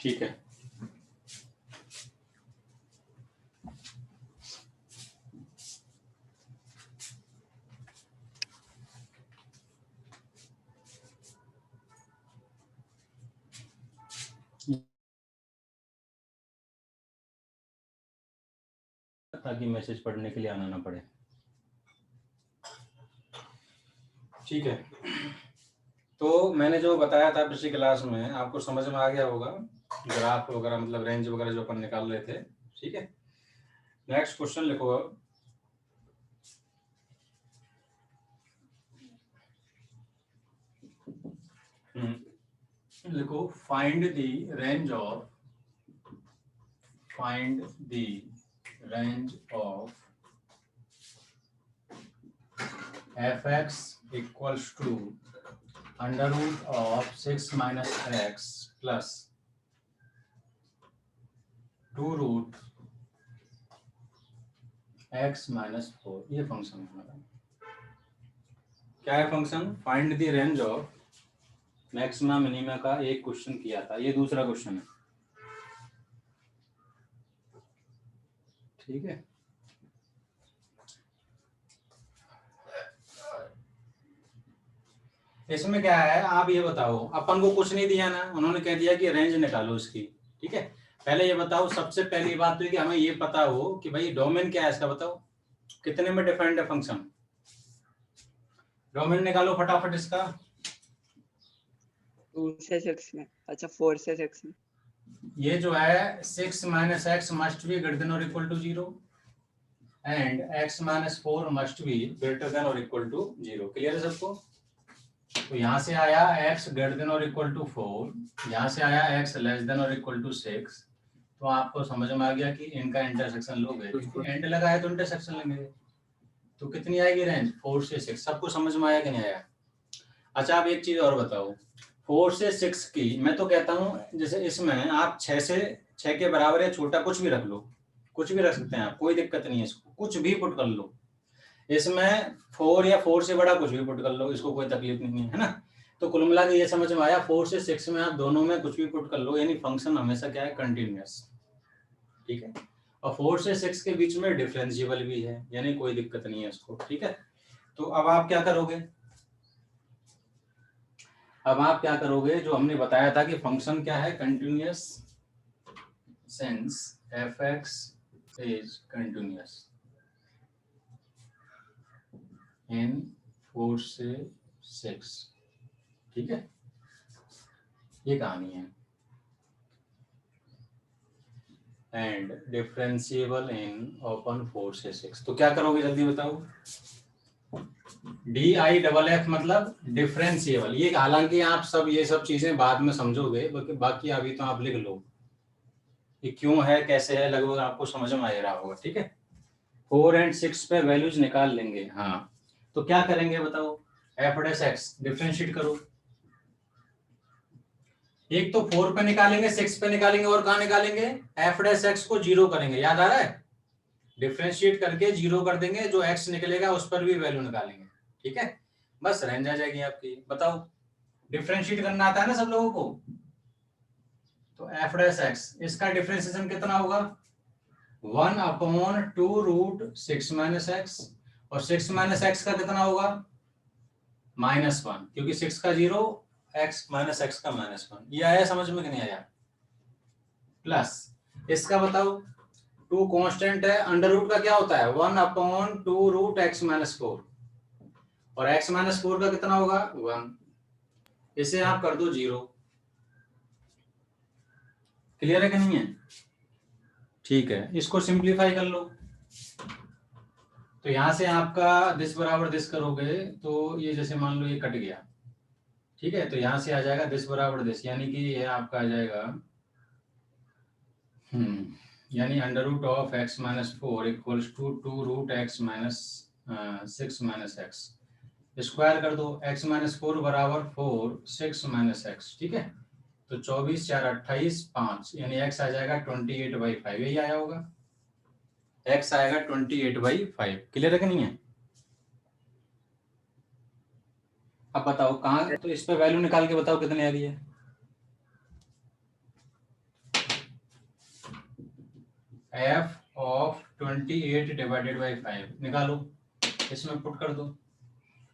ठीक है, ताकि मैसेज पढ़ने के लिए आना ना पड़े। ठीक है, तो मैंने जो बताया था पिछली क्लास में आपको समझ में आ गया होगा, ग्राफ वगैरह मतलब रेंज वगैरह जो अपन निकाल रहे थे। ठीक है, नेक्स्ट क्वेश्चन लिखो अब। लिखो find the range of fx equals to under root of 6 minus x plus 2 root x minus 4। ये फंक्शन है हमारा। क्या है function? Find the range of maxima minima का एक क्वेश्चन किया था, ये दूसरा क्वेश्चन है। ठीक है, इसमें क्या है आप ये बताओ। अपन को कुछ नहीं दिया ना, उन्होंने कह दिया कि रेंज निकालो इसकी। ठीक है, पहले ये बताओ, सबसे पहली बात तो कि हमें ये पता हो कि भाई डोमेन क्या है इसका। बताओ कितने में डिफाइंड है फंक्शन। डोमेन निकालो फटाफट इसका। 2 से 6 में। अच्छा 4 से 6 में। ये जो है 6 minus x must be greater than और equal to 0 and x minus 4 must be greater than और इक्वल टू 0। क्लियर है सबको? तो यहाँ से आया x ग्रेटर देन और इक्वल टू 4, यहाँ से आया x लेस देन और इक्वल टू 6। तो आपको समझ में आ गया कि इनका इंटरसेक्शन लोगे, एंड लगाया तो इंटरसेक्शन लेंगे। तो कितनी आएगी रेंज? 4 से 6। सबको समझ में आया कि नहीं आया? अच्छा आप एक चीज और बताओ, 4 से 6 की मैं तो कहता हूँ जैसे इसमें आप 6 के बराबर या छोटा कुछ भी रख लो, कुछ भी रख सकते हैं आप, कोई दिक्कत नहीं है, इसको कुछ भी पुट कर लो। इसमें 4 या 4 से बड़ा कुछ भी पुट कर लो, इसको कोई तकलीफ नहीं है ना। तो कुल मिला के ये समझ में आया 4 से 6 में आप दोनों में कुछ भी पुट कर लो, यानी फंक्शन हमेशा क्या है? कंटिन्यूअस। ठीक है, और 4 से 6 के बीच में डिफरेंशिएबल भी है, यानी कोई दिक्कत नहीं है इसको। ठीक है, तो अब आप क्या करोगे? अब आप क्या करोगे? जो हमने बताया था कि फंक्शन क्या है? Continuous, since fx is continuous in 4 से 6। ठीक है, ये कहानी है। एंड डिफरेंशिएबल इन ओपन 4 से 6। तो क्या करोगे जल्दी बताओ? DIFF मतलब डिफरेंशिएबल। ये हालांकि आप सब ये सब चीजें बाद में समझोगे, बाकी अभी तो आप लिख लो कि क्यों है कैसे है, लगभग आपको समझ में आ रहा होगा। ठीक है, 4 और 6 पे वैल्यूज निकाल लेंगे। हाँ, तो क्या करेंगे बताओ? f' डिफरेंशिएट करो। एक तो 4 पे निकालेंगे, 6 पे निकालेंगे, और कहां निकालेंगे? f' को 0 करेंगे, याद आ रहा है? डिफरेंशिएट करके 0 कर देंगे, जो x निकलेगा उस पर भी वैल्यू निकालेंगे। ठीक है, बस रेंज आ जाएगी आपकी। बताओ, डिफरेंशिएट करना आता है ना सब लोगों को? तो f' इसका डिफरेंशिएशन कितना होगा? 1/2 रूट 6 माइनस एक्स, और 6 माइनस एक्स का कितना होगा? -1, क्योंकि 6 का 0, x माइनस एक्स का -1। ये आया समझ में कि नहीं आया? प्लस इसका बताओ, 2 कांस्टेंट है, अंडर रूट का क्या होता है? 1/2 रूट x माइनस 4, और x माइनस 4 का कितना होगा? 1। इसे आप कर दो 0। क्लियर है कि नहीं है? ठीक है, इसको सिंप्लीफाई कर लो। तो यहां से आपका दिस बराबर दिस करोगे तो ये जैसे मान लो ये कट गया। ठीक है, तो यहां से आ जाएगा दिस बराबर दिस, यानी कि ये आपका आ जाएगा यानी under root of x minus 4 equals to 2 root x minus 6 minus x. Square कर दो, x माइनस 4 बराबर 4 6 माइनस एक्स। ठीक है, तो 24 4 28 5, यानी x आ जाएगा 28/5। यही आया होगा, x आएगा 28/5। क्लियर है कि नहीं है? अब बताओ कहाँ, तो इस पे वैल्यू निकाल के बताओ कितनी आ रही है। एफ ऑफ 28 डिवाइडेड बाई 5 निकालो, इसमें पुट कर दो।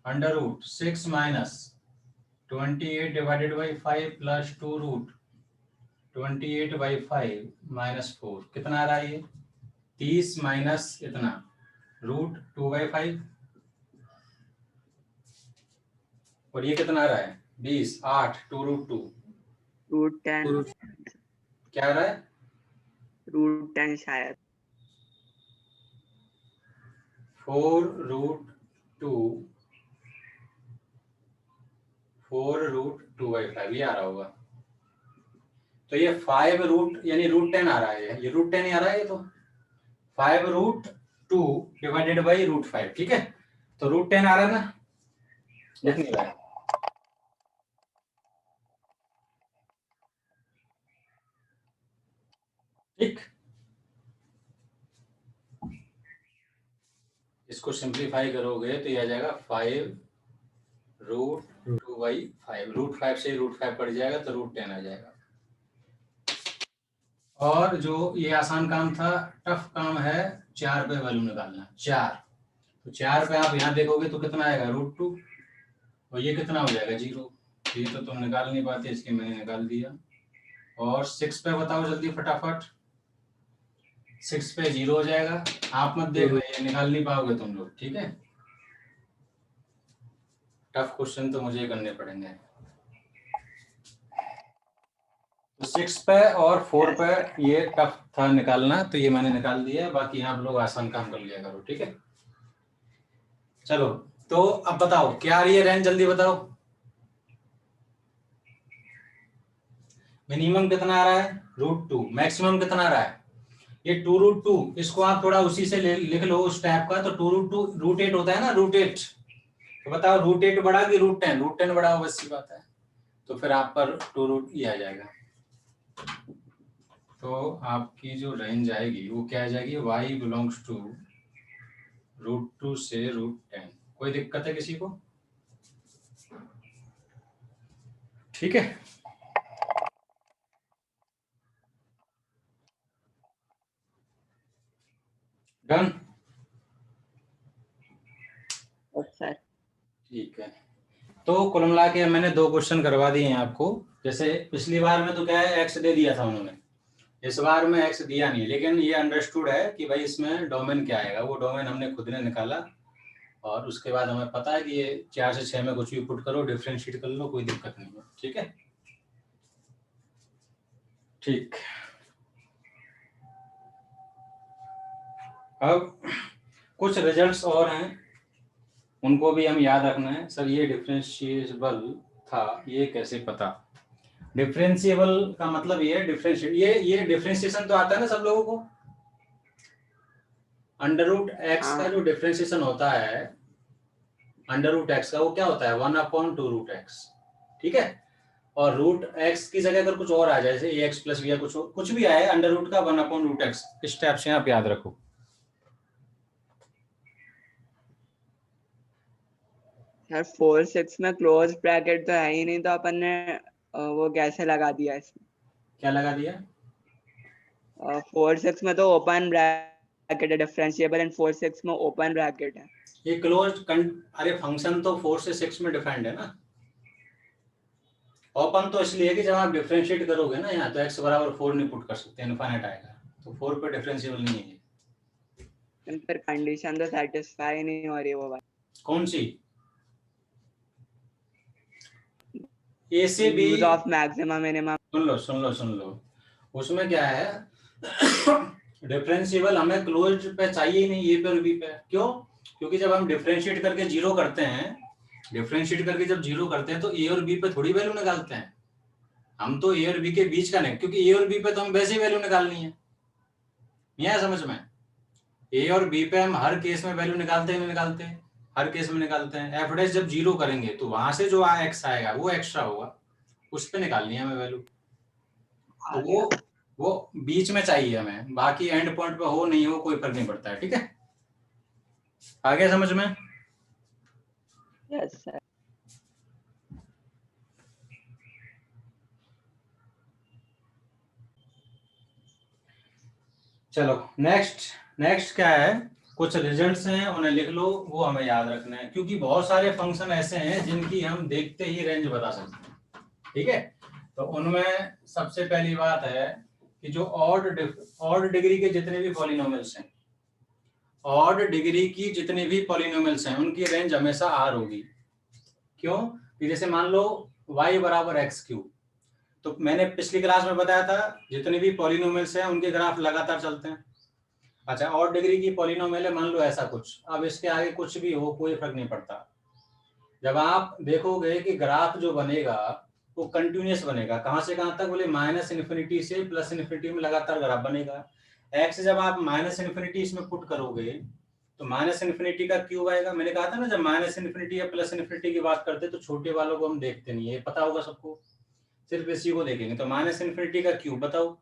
Under root 6 minus 28 divided by 5 plus 2 root 28 by 5 minus 4 कितना आ रहा है ये 30 माइनस इतना रूट 2 बाई 5 और ये कितना आ रहा है 20 8 2 रूट 2 √10 क्या आ रहा है √10 शायद 4 रूट 2 बाई 5 ये आ रहा होगा। तो ये 5 रूट यानी √10 आ रहा है, ये √10 ही आ रहा है, ये तो 5 रूट 2 डिवाइडेड बाई √5 ठीक है। तो √10 आ रहा है ना, लिख नहीं रहा है। ठीक, इसको सिंप्लीफाई करोगे तो ये आ जाएगा 5 √2 बाई 5 √5 से √5 पड़ जाएगा तो √10 आ जाएगा। और जो ये आसान काम था, टफ काम है 4 पे वैल्यू निकालना। 4 तो 4 पे आप यहाँ देखोगे तो कितना आएगा √2 और ये कितना हो जाएगा 0। ये तो तुम निकाल नहीं पाते, इसके मैंने निकाल दिया। और 6 पे बताओ जल्दी फटाफट, 6 पे 0 हो जाएगा। आप मत देखो, ये निकाल नहीं पाओगे तुम लोग, ठीक है। टफ क्वेश्चन तो मुझे करने पड़ेंगे। तो 6 पे और 4 पे ये टफ था निकालना, तो ये मैंने निकाल दिया। बाकी आप लोग आसान काम कर लिया करो, ठीक है। चलो तो अब बताओ क्या आ रही है रेंज, जल्दी बताओ। मिनिमम कितना आ रहा है √2, मैक्सिमम कितना आ रहा है ये 2√2। इसको आप थोड़ा उसी से लिख लो उस टाइप का। तो 2√2 √8 होता है ना, √8। तो बताओ √8 बढ़ा कि √10, √10 बढ़ा हो, बस सी बात है। तो फिर आप पर 2 ये आ जाएगा। तो आपकी जो रेंज आएगी वो क्या आ जाएगी, y बिलोंग्स टू √2 से √10। कोई दिक्कत है किसी को, ठीक है। Done, sir. ठीक है। तो कुल मिला के मैंने 2 क्वेश्चन करवा दिए हैं आपको। जैसे पिछली बार में तो क्या है एक्स दे दिया था उन्होंने, इस बार में एक्स दिया नहीं, लेकिन ये अंडरस्टूड है कि भाई इसमें डोमेन क्या आएगा। वो डोमेन हमने खुद ने निकाला और उसके बाद हमें पता है कि ये 4 से 6 में कुछ भी पुट करो, डिफरेंशिएट कर लो, कोई दिक्कत नहीं है, ठीक है। ठीक, अब कुछ रिजल्ट्स और हैं, उनको भी हम याद रखना है। सर ये डिफरेंशिएबल था, ये कैसे पता। डिफरेंशिएबल का मतलब ये डिफरेंशिएट, ये डिफरेंशिएशन तो आता है ना सब लोगों को। √x का जो डिफरेंशिएशन होता है √x का, वो क्या होता है 1/2√x, ठीक है। और √x की जगह अगर कुछ और आ जाए, जैसे ax प्लस b या कुछ भी आए, √ का 1/√x, इस टाइप से आप याद रखो। सर 4 6 में क्लोज ब्रैकेट तो है ही नहीं, तो अपन ने वो कैसे लगा दिया इसमें। क्या लगा दिया 4 6 में तो ओपन ब्रैकेट है डिफरेंशिएबल, एंड 4 6 में ओपन ब्रैकेट है। ये क्लोज, अरे फंक्शन तो 4 से 6 में डिफाइंड है ना। ओपन तो इसलिए कि जब आप डिफरेंशिएट करोगे ना यहाँ, तो x बराबर 4 नहीं पुट कर सकते, इनफाइनाइट आएगा, तो 4 पे डिफरेंशिएबल नहीं है। पर कंडीशन तो सेटिस्फाई नहीं हो रही वो बात। कौन सी, ए से B. Use of maximum minimum. सुन लो उसमें क्या है डिफरेंशिएबल हमें क्लोज पे चाहिए ही नहीं, ए पे और बी पे। क्यों, क्योंकि जब हम डिफरेंशिएट करके जीरो करते हैं, डिफरेंशिएट करके जब जीरो करते हैं तो ए और बी पे थोड़ी वैल्यू निकालते हैं हम, तो ए और बी के बीच का नहीं, क्योंकि ए और बी पे तो हम वैसे ही वैल्यू निकालनी है। नहीं आया समझ में, ए और बी पे हम हर केस में वैल्यू निकालते हैं, नहीं निकालते हैं, हर केस में निकालते हैं। एफ डैश जब जीरो करेंगे तो वहां से जो एक्स आएगा वो एक्स्ट्रा होगा, उस पे निकालनी है हमें वैल्यू। तो वो बीच में चाहिए हमें, बाकी एंड पॉइंट पे हो नहीं हो कोई फर्क नहीं पड़ता है, ठीक है। आ गया समझ में। Yes sir. चलो नेक्स्ट क्या है, कुछ रिजल्ट्स हैं उन्हें लिख लो, वो हमें याद रखना है, क्योंकि बहुत सारे फंक्शन ऐसे हैं जिनकी हम देखते ही रेंज बता सकते हैं। ठीक है, तो उनमें सबसे पहली बात है कि जो ऑड डिग्री के जितने भी पॉलिनोमियल्स हैं, ऑड डिग्री की जितने भी पॉलिनोमियल्स हैं उनकी रेंज हमेशा आर होगी। क्यों? कि जैसे मान लो y बराबर एक्स क्यूब, तो मैंने पिछली क्लास में बताया था जितने भी पॉलिनोमियल्स हैं उनके ग्राफ लगातार चलते हैं। अच्छा, और डिग्री की पॉलिनोमियल है, मान लो ऐसा कुछ, अब इसके आगे कुछ भी हो कोई फर्क नहीं पड़ता। जब आप देखोगे कि ग्राफ जो बनेगा वो कंटिन्यूअस बनेगा, कहां से कहां तक बोले, माइनस इन्फिनिटी से प्लस इन्फिनिटी में लगातार ग्राफ बनेगा। एक्स जब आप माइनस इन्फिनिटी इसमें पुट करोगे तो माइनस इन्फिनिटी का क्यूब आएगा। मैंने कहा था ना, जब माइनस इन्फिनिटी या प्लस इन्फिनिटी की बात करते तो छोटे वालों को हम देखते नहीं है, पता होगा सबको, सिर्फ इसी को देखेंगे। तो माइनस इन्फिनिटी का क्यूब बताओ,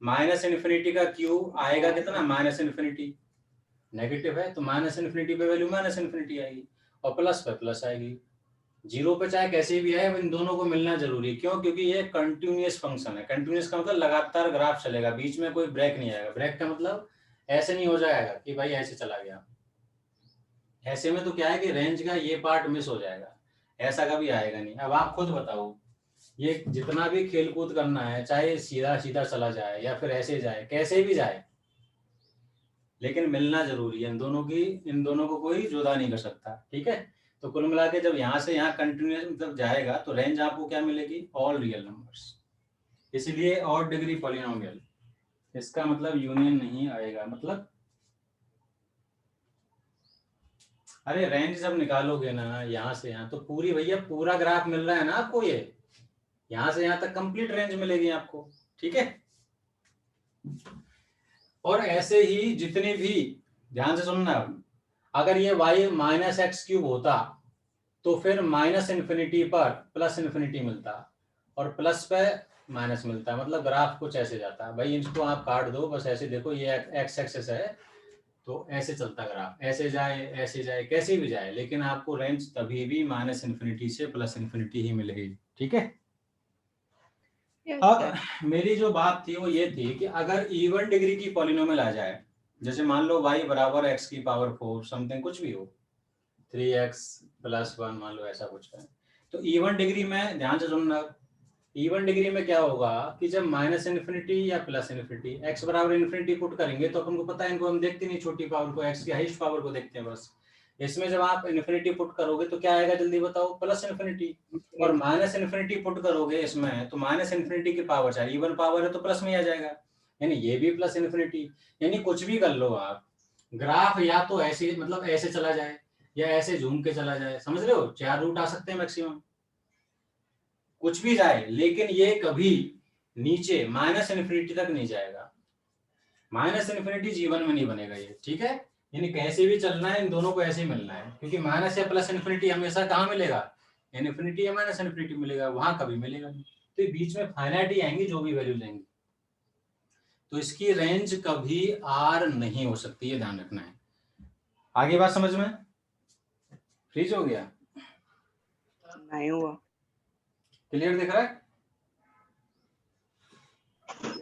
माइनस इन्फिनिटी का क्यूब आएगा कितना, माइनस इन्फिनिटी, नेगेटिव है तो माइनस इन्फिनिटी पे वैल्यू माइनस इन्फिनिटी आएगी और प्लस पे प्लस आएगी। जीरो पे चाहे कैसे भी आए, इन दोनों को मिलना जरूरी है। क्यों? क्योंकि ये कंटिन्यूअस फंक्शन है। कंटिन्यूअस का मतलब लगातार ग्राफ चलेगा, बीच में कोई ब्रेक नहीं आएगा। ब्रेक का मतलब ऐसे नहीं हो जाएगा कि भाई ऐसे चला गया, ऐसे में तो क्या है कि रेंज का ये पार्ट मिस हो जाएगा, ऐसा कभी आएगा नहीं। अब आप खुद बताओ, ये जितना भी खेल कूद करना है, चाहे सीधा सीधा चला जाए या फिर ऐसे जाए, कैसे भी जाए, लेकिन मिलना जरूरी है। इन दोनों को कोई जुदा नहीं कर सकता। ठीक है, तो कुल मिला के जब यहाँ से यहाँ कंटिन्यूस मतलब जाएगा तो रेंज आपको क्या मिलेगी, ऑल रियल नंबर्स। इसलिए ऑड डिग्री पॉलिनोमियल, इसका मतलब यूनियन नहीं आएगा। मतलब अरे रेंज जब निकालोगे ना यहाँ से यहाँ, तो पूरी भैया पूरा ग्राफ मिल रहा है ना आपको, ये यहाँ से यहाँ तक कंप्लीट रेंज मिलेगी आपको। ठीक है, और ऐसे ही जितने भी, ध्यान से सुनना, अगर ये y माइनस एक्स क्यूब होता तो फिर माइनस इन्फिनिटी पर प्लस इन्फिनिटी मिलता और प्लस पे माइनस मिलता, मतलब ग्राफ कुछ ऐसे जाता है। भाई इसको आप काट दो, बस ऐसे देखो, ये एक्स एक्सेस है तो ऐसे चलता ग्राफ, ऐसे जाए कैसे भी जाए, लेकिन आपको रेंज तभी भी माइनस इन्फिनिटी से प्लस इन्फिनिटी ही मिलेगी। ठीक है, अब मेरी जो बात थी वो ये थी कि अगर इवन डिग्री की पॉलिनोमियल आ जाए, जैसे मान लो y बराबर एक्स की पावर 4 समथिंग कुछ भी हो, 3x + 1 मान लो, ऐसा कुछ है, तो इवन डिग्री में ध्यान से सुनना, इवन डिग्री में क्या होगा कि जब माइनस इन्फिनिटी या प्लस इन्फिनिटी, एक्स बराबर इन्फिनिटी पुट करेंगे तो अपन को पता है, इनको हम देखते नहीं छोटी पावर को, एक्स की हाईएस्ट पावर को देखते हैं बस। इसमें जब आप इन्फिनिटी पुट करोगे तो क्या आएगा, जल्दी बताओ, प्लस इन्फिनिटी। और माइनस इन्फिनिटी पुट करोगे इसमें तो माइनस इन्फिनिटी की पावर, चाहे इवन पावर है तो प्लस में आ जाएगा, यानी ये भी प्लस इन्फिनिटी। यानी कुछ भी कर लो आप, ग्राफ या तो ऐसे मतलब ऐसे चला जाए या ऐसे झूम के चला जाए, समझ रहे हो, 4 रूट आ सकते हैं मैक्सिमम, कुछ भी जाए, लेकिन ये कभी नीचे माइनस इन्फिनिटी तक नहीं जाएगा। माइनस इन्फिनिटी जीवन में नहीं बनेगा ये। ठीक है, यानी कैसे भी चलना है, इन दोनों को ऐसे ही मिलना है, क्योंकि माइनस या प्लस इन्फिनिटी हमेशा कहाँ मिलेगा, इन्फिनिटी या माइनस इन्फिनिटी मिलेगा, वहां कभी मिलेगा नहीं। तो ये बीच में फाइनाइट ही आएंगी जो भी वैल्यू लेंगे, तो इसकी रेंज कभी आर नहीं हो सकती, है ध्यान रखना है। आगे बात समझ में, फ्रीज हो गया, नहीं हुआ, क्लियर दिख रहा है?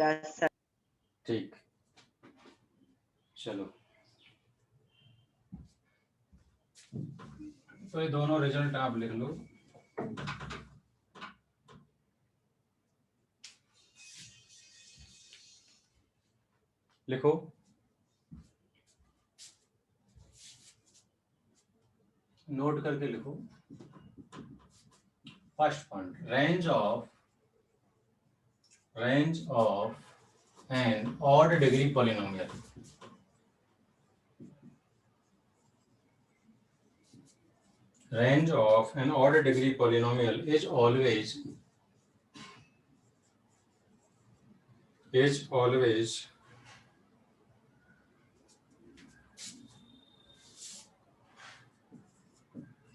Yes sir. ठीक, चलो, तो ये दोनों रिजल्ट आप लिख लो। लिखो, नोट करके लिखो। First point, range of an odd degree polynomial, range of an odd degree polynomial is always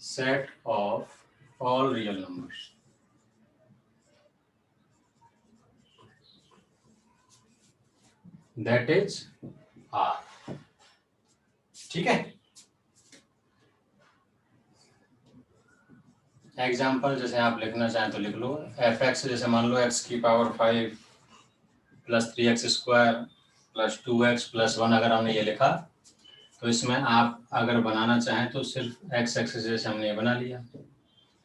set of all real numbers. That is R. ठीक है, एग्जाम्पल जैसे आप लिखना चाहें तो लिख लो, एफ एक्स जैसे मान लो x की power 5 + 3x² plus 2x plus 1 अगर हमने ये लिखा, तो इसमें आप अगर बनाना चाहें तो सिर्फ x एक्सिस जैसे हमने बना लिया,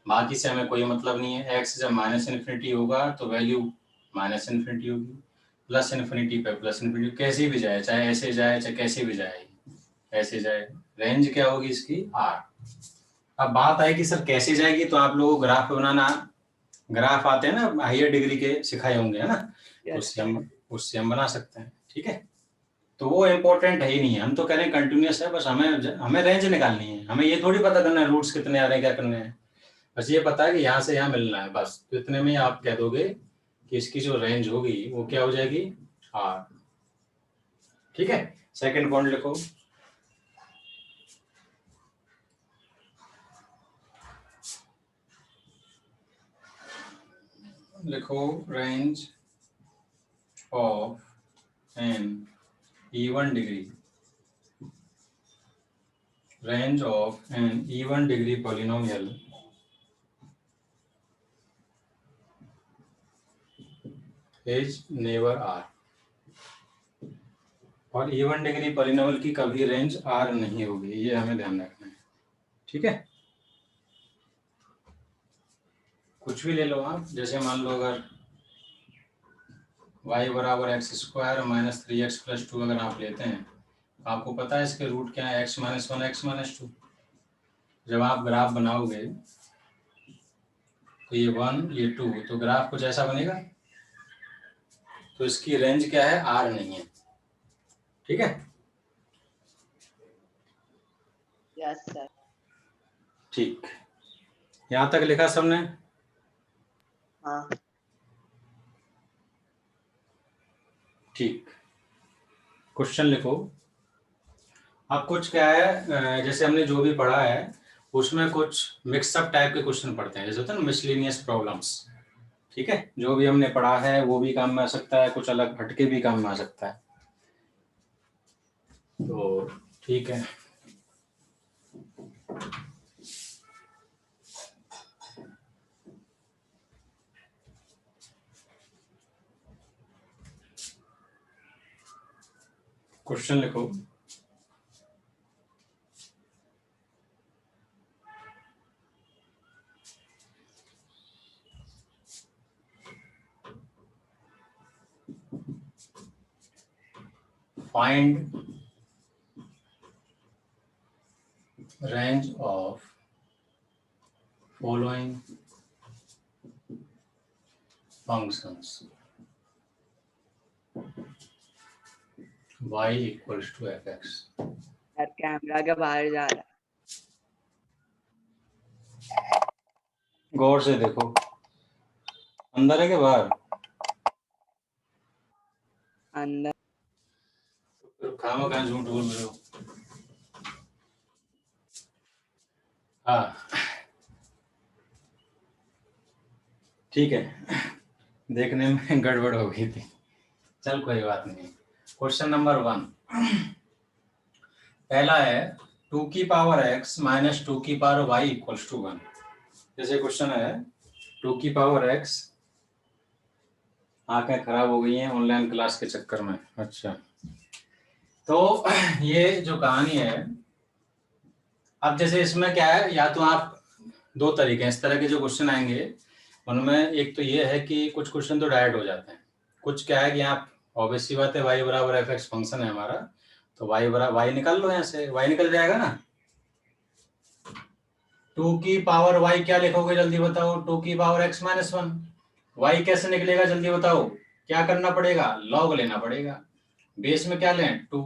बाकी से हमें कोई मतलब नहीं है। x जब माइनस इन्फिनिटी होगा तो वैल्यू माइनस इन्फिनिटी होगी, प्लस इन्फिनिटी पे प्लस इन्फिनिटी, कैसे भी जाए, चाहे ऐसे जाए चाहे कैसे भी जाए, ऐसे जाए, रेंज क्या होगी इसकी r। अब बात आई कि सर कैसे जाएगी, तो आप लोगों को ग्राफ बनाना, ग्राफ आते हैं ना हायर डिग्री के सिखाए होंगे, है ना, उससे हम बना सकते हैं, ठीक है। तो वो इम्पोर्टेंट है ही नहीं है, हम तो कह रहे हैं कंटिन्यूस है, बस हमें रेंज निकालनी है, हमें ये थोड़ी पता करना है रूट्स कितने आ रहे हैं क्या करने हैं, बस ये पता है कि यहाँ से यहाँ मिलना है, बस तो इतने में आप कह दोगे कि इसकी जो रेंज होगी वो क्या हो जाएगी r, ठीक है। सेकंड पॉइंट लिखो, range of an even degree, range of an even degree polynomial is never r, और इवन डिग्री पॉलिनोमियल की कभी रेंज r नहीं होगी, ये हमें ध्यान रखना है, ठीक है। कुछ भी ले लो आप, जैसे मान लो अगर y बराबर x square minus 3x plus 2 अगर आप लेते हैं, आपको पता है इसके रूट क्या है, x माइनस 1 x माइनस 2। जब आप ग्राफ बनाओगे तो ये 1 ये 2, तो ग्राफ कुछ ऐसा बनेगा, तो इसकी रेंज क्या है r नहीं है, ठीक है। Yes sir. ठीक, यहाँ तक लिखा सबने? हाँ। ठीक, क्वेश्चन लिखो। अब कुछ क्या है, जैसे हमने जो भी पढ़ा है उसमें कुछ मिक्सअप टाइप के क्वेश्चन पढ़ते हैं, जैसे होता है ना मिसलेनियस प्रॉब्लम्स, ठीक है। जो भी हमने पढ़ा है वो भी काम में आ सकता है, कुछ अलग हटके भी काम में आ सकता है, तो ठीक है। क्वेश्चन लिखो, find range of following functions y equals to fx। यार कैमरा के बाहर जा रहा है। गौर से देखो, अंदर है कि बाहर? अंदर। खामा कहाँ झूठ बोल रहे हो? हाँ ठीक है, देखने में गड़बड़ हो गई थी, चल कोई बात नहीं। क्वेश्चन नंबर 1 पहला है 2 की पावर x माइनस 2 की पावर y इक्वल्स टू 1। जैसे क्वेश्चन है 2 की पावर x, आंखें खराब हो गई हैं ऑनलाइन क्लास के चक्कर में, अच्छा। तो ये जो कहानी है, अब जैसे इसमें क्या है, या तो आप दो तरीके हैं इस तरह के जो क्वेश्चन आएंगे उनमें, एक तो ये है कि कुछ क्वेश्चन तो डायरेक्ट हो जाते हैं, कुछ क्या है कि आप ऑब्वियस सी बात है y बराबर एफ एक्स फंक्शन है हमारा, तो y बराबर y निकाल लो, यहाँ से y निकल जाएगा ना। 2 की पावर y क्या लिखोगे जल्दी बताओ, 2 की पावर x माइनस 1, y कैसे निकलेगा जल्दी बताओ, क्या करना पड़ेगा, लॉग लेना पड़ेगा, बेस में क्या लें 2,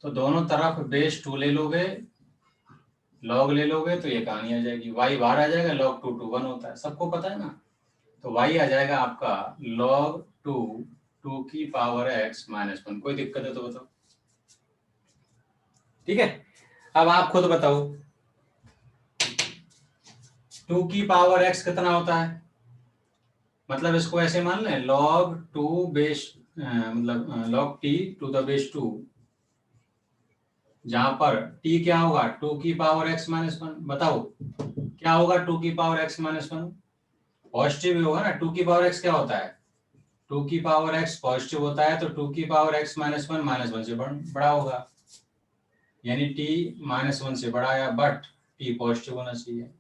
तो दोनों तरफ बेस 2 ले लोगे, लॉग ले लोगे, तो ये कहानी आ जाएगी, y बाहर आ जाएगा, log 2 to 1 होता है, सबको पता है ना, तो y आ जाएगा आपका log 2 2 की पावर x माइनस 1। कोई दिक्कत है तो बताओ, ठीक है। अब आप खुद बताओ 2 की पावर x कितना होता है, मतलब इसको ऐसे मान लें log 2 बेस मतलब log t to the base 2, जहां पर t क्या होगा 2 की पावर x माइनस 1। बताओ क्या होगा 2 की पावर x माइनस 1, पॉजिटिव ही होगा ना, 2 की पावर x क्या होता है टू की पावर एक्स पॉजिटिव होता है तो टू की पावर एक्स -1 से बड़ा होगा, यानी t -1 से बड़ा आया, बट t पॉजिटिव होना चाहिए।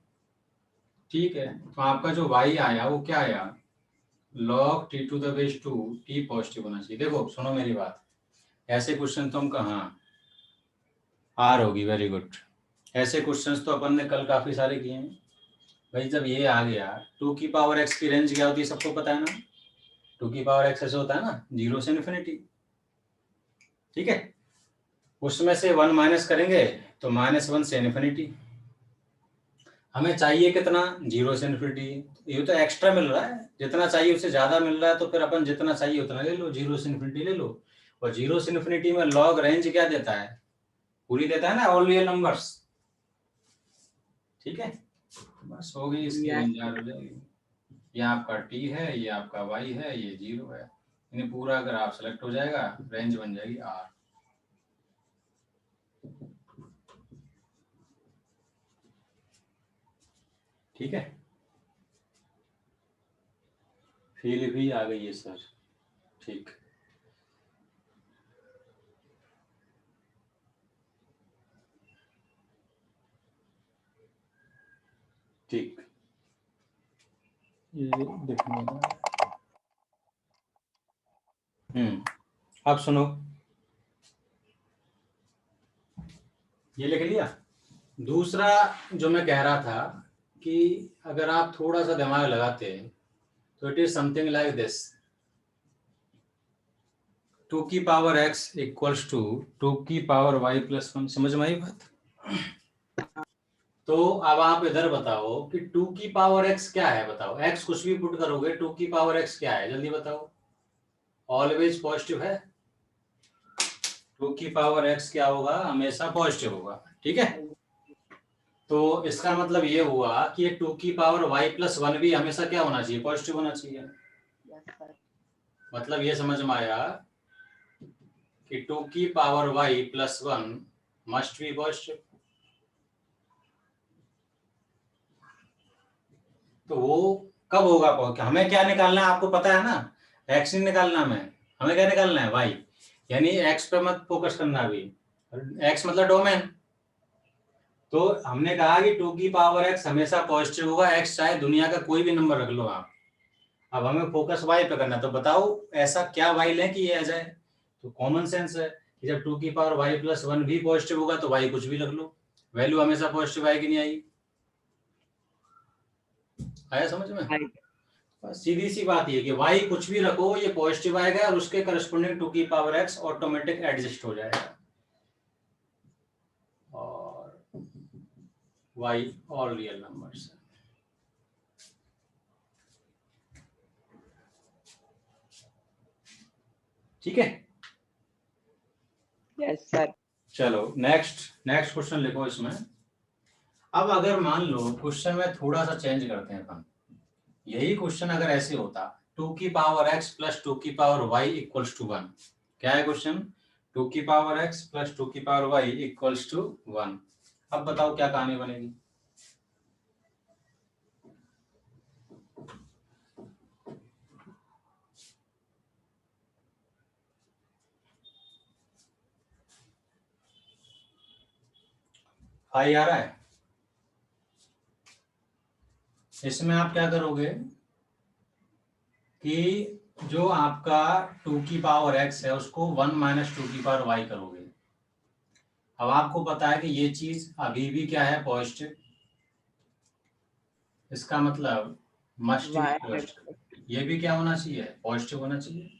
ठीक है, तो आपका जो y आया वो क्या आया, log t to the base 2, t positive होना चाहिए। देखो सुनो मेरी बात, ऐसे क्वेश्चन तुम कहाँ आर होगी, वेरी गुड। ऐसे क्वेश्चंस तो अपन ने कल काफी सारे किए हैं भाई। जब ये आ गया, टू की पावर एक्स की रेंज क्या होती है सबको पता है ना, टू की पावर एक्स ऐसे होता है ना, 0 से इन्फिनिटी। ठीक है, उसमें से 1 माइनस करेंगे तो -1 से इन्फिनिटी। हमें चाहिए कितना, 0 से इन्फिनिटी। ये तो एक्स्ट्रा मिल रहा है, जितना चाहिए उससे ज्यादा मिल रहा है, तो फिर अपन जितना चाहिए उतना ले लो, 0 से इन्फिनिटी ले लो। और 0 से इन्फिनिटी में लॉग रेंज क्या देता है, पूरी देता है ना, ऑल रियल नंबर्स। ठीक है, बस हो गई, इसकी Yes. रेंज याद हो जाएगी। ये आपका टी है, ये आपका वाई है, ये 0 है, यानी पूरा अगर आप सेलेक्ट हो जाएगा, रेंज बन जाएगी आर। ठीक है, फील भी आ गई है सर। ठीक, ठीक, ये देखने का। अब सुनो, ये लिख लिया। दूसरा जो मैं कह रहा था कि अगर आप थोड़ा सा दिमाग लगाते तो it is something like this, 2 की पावर x इक्वल्स टू 2 की पावर y प्लस 1। समझ में आई बात? तो अब आप इधर बताओ कि 2 की पावर x क्या है, बताओ। x कुछ भी पुट करोगे, 2 की पावर x क्या है, जल्दी बताओ। ऑलवेज पॉजिटिव है, 2 की पावर x क्या होगा, हमेशा पॉजिटिव होगा। ठीक है, तो इसका मतलब ये हुआ कि 2 की पावर y प्लस 1 भी हमेशा क्या होना चाहिए, पॉजिटिव होना चाहिए। मतलब ये समझ में आया कि 2 की power y plus 1 must be positive. तो वो कब होगा, हमें क्या निकालना है आपको पता है ना, x नहीं निकालना हमें क्या निकालना है, y। यानी x पे मत फोकस करना अभी, x मतलब डोमेन। तो हमने कहा कि 2 की पावर x हमेशा पॉजिटिव होगा, x चाहे दुनिया का कोई भी नंबर रख लो आप। अब हमें फोकस y पे करना है, तो बताओ ऐसा क्या y लें कि ये आ जाए। तो कॉमन सेंस है कि जब 2 की पावर y प्लस 1 भी पॉजिटिव होगा तो y कुछ भी रख लो, वैल्यू हमेशा पॉजिटिव आएगी, नहीं आएगी? आया समझ में? Right. बस सीधी सी बात ये कि y कुछ भी रखो ये पॉजिटिव आएगा और उसके करस्पॉन्डिंग 2 की पावर x ऑटोमेटिक एडजस्ट हो जाएगा। और y ऑल रियल नंबर्स है। ठीक है, Yes, sir. चलो नेक्स्ट क्वेश्चन लिखो इसमें। अब अगर मान लो क्वेश्चन में थोड़ा सा चेंज करते हैं अपन, यही क्वेश्चन अगर ऐसे होता, 2 की पावर x प्लस 2 की पावर y इक्वल्स टू 1। क्या है क्वेश्चन, 2 की पावर x प्लस 2 की पावर y इक्वल्स टू 1। अब बताओ क्या कहानी बनेगी। फाई आ रहा है, इसमें आप क्या करोगे कि जो आपका 2 की पावर x है उसको 1 माइनस 2 की पावर y करोगे। अब आपको पता है कि ये चीज अभी भी क्या है, पॉजिटिव। इसका मतलब मस्ट बी Why? पॉजिटिव, ये भी क्या होना चाहिए, पॉजिटिव होना चाहिए।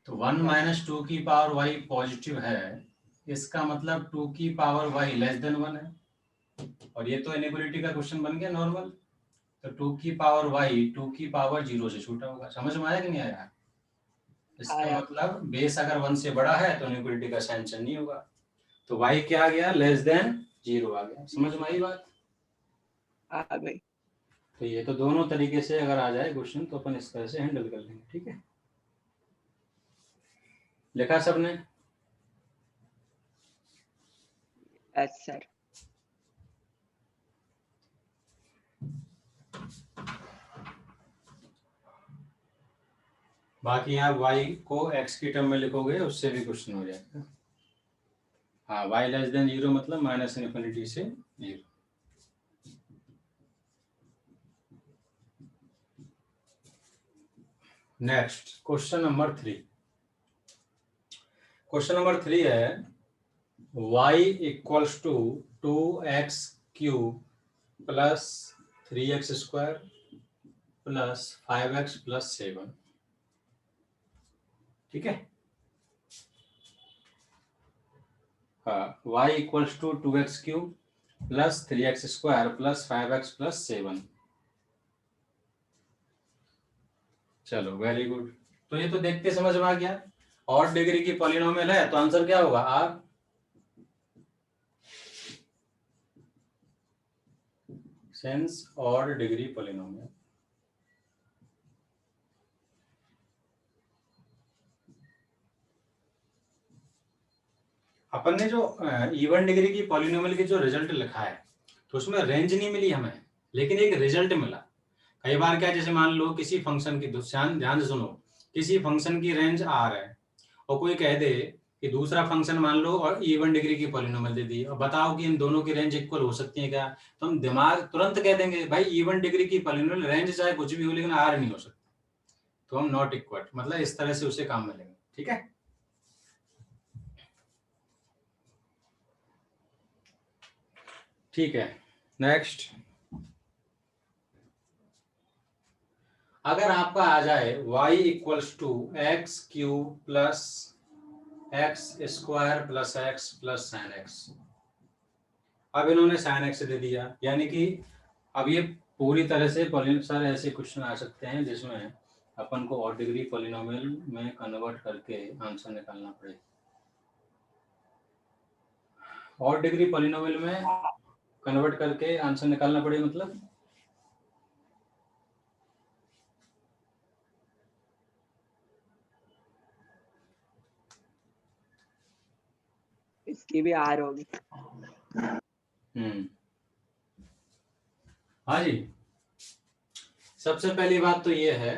तो 1 Yes. माइनस 2 की पावर y पॉजिटिव है, इसका मतलब 2 की पावर y लेस देन 1 है। और ये तो इनइक्वालिटी का क्वेश्चन बन गया नॉर्मल। तो 2 की पावर y 2 की पावर 0 से छोटा होगा। समझ में आया कि नहीं आया? इसका आया। मतलब बेस अगर 1 से बड़ा है तो इनइक्वालिटी का साइन चेंज नहीं होगा। तो y क्या आ गया, लेस देन 0 आ गया। समझ में आई बात? आ गई। तो ये तो दोनों तरीके से अगर आ जाए क्वेश्चन तो अपन इस तरह से हैंडल कर लेंगे। ठीक है, लिखा सबने? Yes, sir. बाकी आप y को x की टर्म में लिखोगे उससे भी क्वेश्चन हो जाएगा। हाँ, y लेस देन 0 मतलब माइनस इन्फिनिटी से 0। Next question number 3। Question number 3 है y equals to 2x cube plus 3x square plus 5x plus 7। ठीक है। हाँ, y equals to 2x cube plus 3x square plus 5x plus 7। चलो very good. तो ये तो देखते समझ में आ गया, और डिग्री की पॉलिनोमियल है तो आंसर क्या होगा r। सेंस और डिग्री पॉलिनोमियल। अपन ने जो इवन डिग्री की पॉलिनोमियल की जो रिजल्ट लिखा है तो उसमें रेंज नहीं मिली हमें, लेकिन एक रिजल्ट मिला। कई बार क्या, जैसे मान लो किसी फंक्शन की, ध्यान से सुनो, किसी फंक्शन की रेंज आर है और कोई कह दे कि दूसरा फंक्शन मान लो और इवन डिग्री की पॉलिनोमियल दे दी और बताओ कि इन दोनों की रेंज इक्वल हो सकती है क्या, तो हम दिमाग तुरंत कह देंगे भाई इवन डिग्री की पॉलिनोमियल रेंज चाहे कुछ भी हो लेकिन आर नहीं हो सकती, तो हम नॉट इक्वल, मतलब इस तरह से उसे काम मिलेंगे। ठीक है। ठीक है। नेक्स्ट, अगर आपका आ जाए y equals to x cube plus x square plus x plus sine x. अब इन्होंने साइन एक्स दे दिया, यानी कि अब ये पूरी तरह से सर ऐसे क्वेश्चन आ सकते हैं जिसमें अपन को और डिग्री पॉलिनोमियल में कन्वर्ट करके आंसर निकालना पड़े। और डिग्री पॉलिनोमियल में कन्वर्ट करके आंसर निकालना पड़े मतलब इसकी भी आर होगी। हाँ जी। सबसे पहली बात तो ये है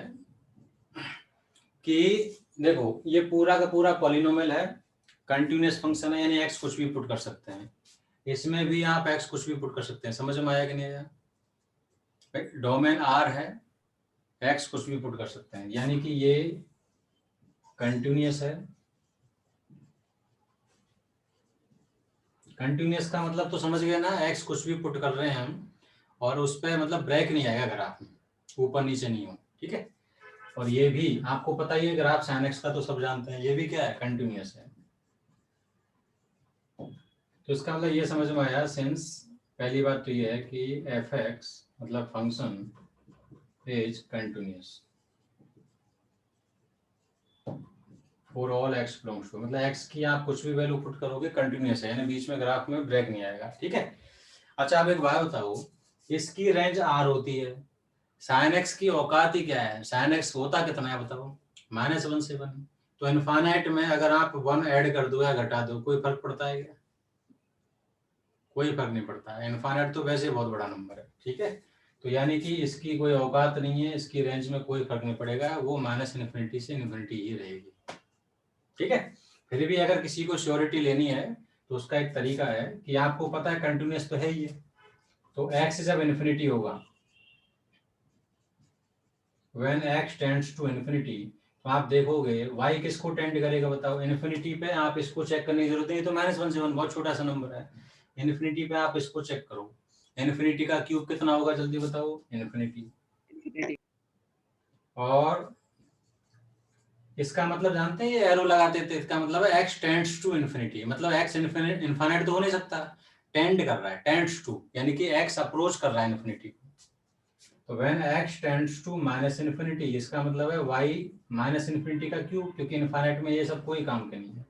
कि देखो ये पूरा का पूरा पॉलिनोमियल है, कंटिन्यूअस फंक्शन है, यानी एक्स कुछ भी पुट कर सकते हैं, इसमें भी आप एक्स कुछ भी पुट कर सकते हैं। समझ में आया कि नहीं आया? डोमेन आर है, एक्स कुछ भी पुट कर सकते हैं, यानी कि ये कंटिन्यूअस है। कंटिन्यूअस का मतलब तो समझ गए ना, एक्स कुछ भी पुट कर रहे हैं हम और उस पर मतलब ब्रेक नहीं आएगा ग्राफ में, ऊपर नीचे नहीं हो। ठीक है। और ये भी आपको पता ही है, ग्राफ साइन एक्स का तो सब जानते हैं, ये भी क्या है, कंटिन्यूअस है। तो इसका मतलब ये समझ में आया, सिंस पहली बात तो ये है कि एफ एक्स मतलब function is continuous for all x belongs to, मतलब एक्स की आप कुछ भी वैल्यू पुट करोगे कंटिन्यूअस है, यानी बीच में ग्राफ में ब्रेक नहीं आएगा। ठीक है। अच्छा अब एक बात बताओ, इसकी रेंज आर होती है, साइन एक्स की औकात ही क्या है, साइन एक्स होता कितना है बताओ, -1 से 1। तो इनफाइनाइट में अगर आप 1 ऐड कर दो या घटा दो कोई फर्क पड़ता है क्या? कोई फर्क नहीं पड़ता है। इनफाइनाइट तो वैसे बहुत बड़ा नंबर है। ठीक है। तो यानी कि इसकी कोई औकात नहीं है, इसकी रेंज में कोई फर्क नहीं पड़ेगा, वो -इन्फिनिटी से इन्फिनिटी ही रहेगी। ठीक है। फिर भी अगर किसी को श्योरिटी लेनी है तो उसका एक तरीका है कि आपको पता है कंटिन्यूअस तो है ही है, तो x जब इन्फिनिटी होगा, when x tends to infinity, तो आप देखोगे y किसको टेंड करेगा बताओ, इन्फिनिटी पे। आप इसको चेक करने की जरूरत नहीं, तो -1 से 1 बहुत छोटा सा नंबर है, इन्फिनिटी पे आप इसको चेक करो, इन्फिनिटी का क्यूब कितना होगा जल्दी बताओ, इन्फिनिटी। और इसका मतलब जानते हैं, ये एरो लगाते थे, इसका मतलब है x टेंड्स टू इन्फिनिटी, मतलब x इनफाइनाइट तो हो नहीं सकता, टेंड कर रहा है, टेंड्स टू यानी कि x अप्रोच कर रहा है इन्फिनिटी को। तो when x tends to -infinity, इसका मतलब है y -इन्फिनिटी का क्यूब, क्योंकि इनफाइनाइट में ये सब कोई काम के नहीं है।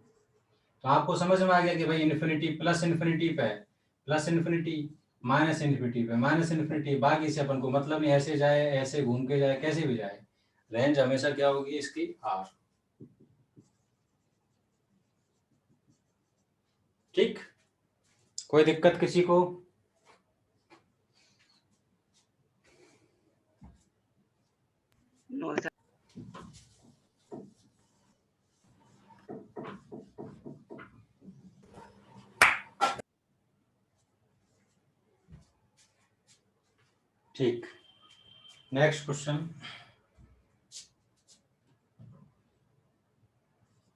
तो आपको समझ में आ गया कि भाई इन्फिनिटी प्लस इन्फिनिटी पे प्लस इन्फिनिटी, -इन्फिनिटी पे -इन्फिनिटी, बाकी से अपन को मतलब नहीं, ऐसे जाए ऐसे घूम के जाए कैसे भी जाए, रेंज हमेशा क्या होगी इसकी, आर। ठीक। कोई दिक्कत किसी को? No sir. ठीक, नेक्स्ट क्वेश्चन,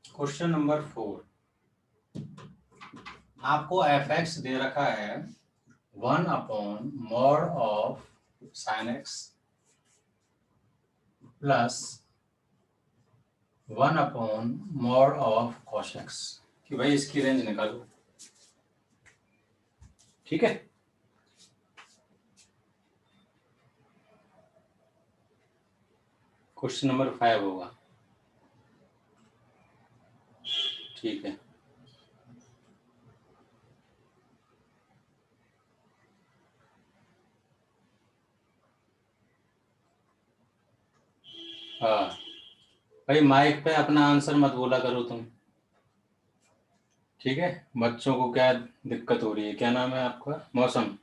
क्वेश्चन नंबर 4। आपको एफ एक्स दे रखा है 1/mod of sin x plus 1/mod of cos x, कि भाई इसकी रेंज निकालो। ठीक है, क्वेश्चन नंबर 5 होगा। ठीक है, हाँ भाई माइक पे अपना आंसर मत बोला करो तुम। ठीक है, बच्चों को क्या दिक्कत हो रही है? क्या नाम है आपका? मौसम।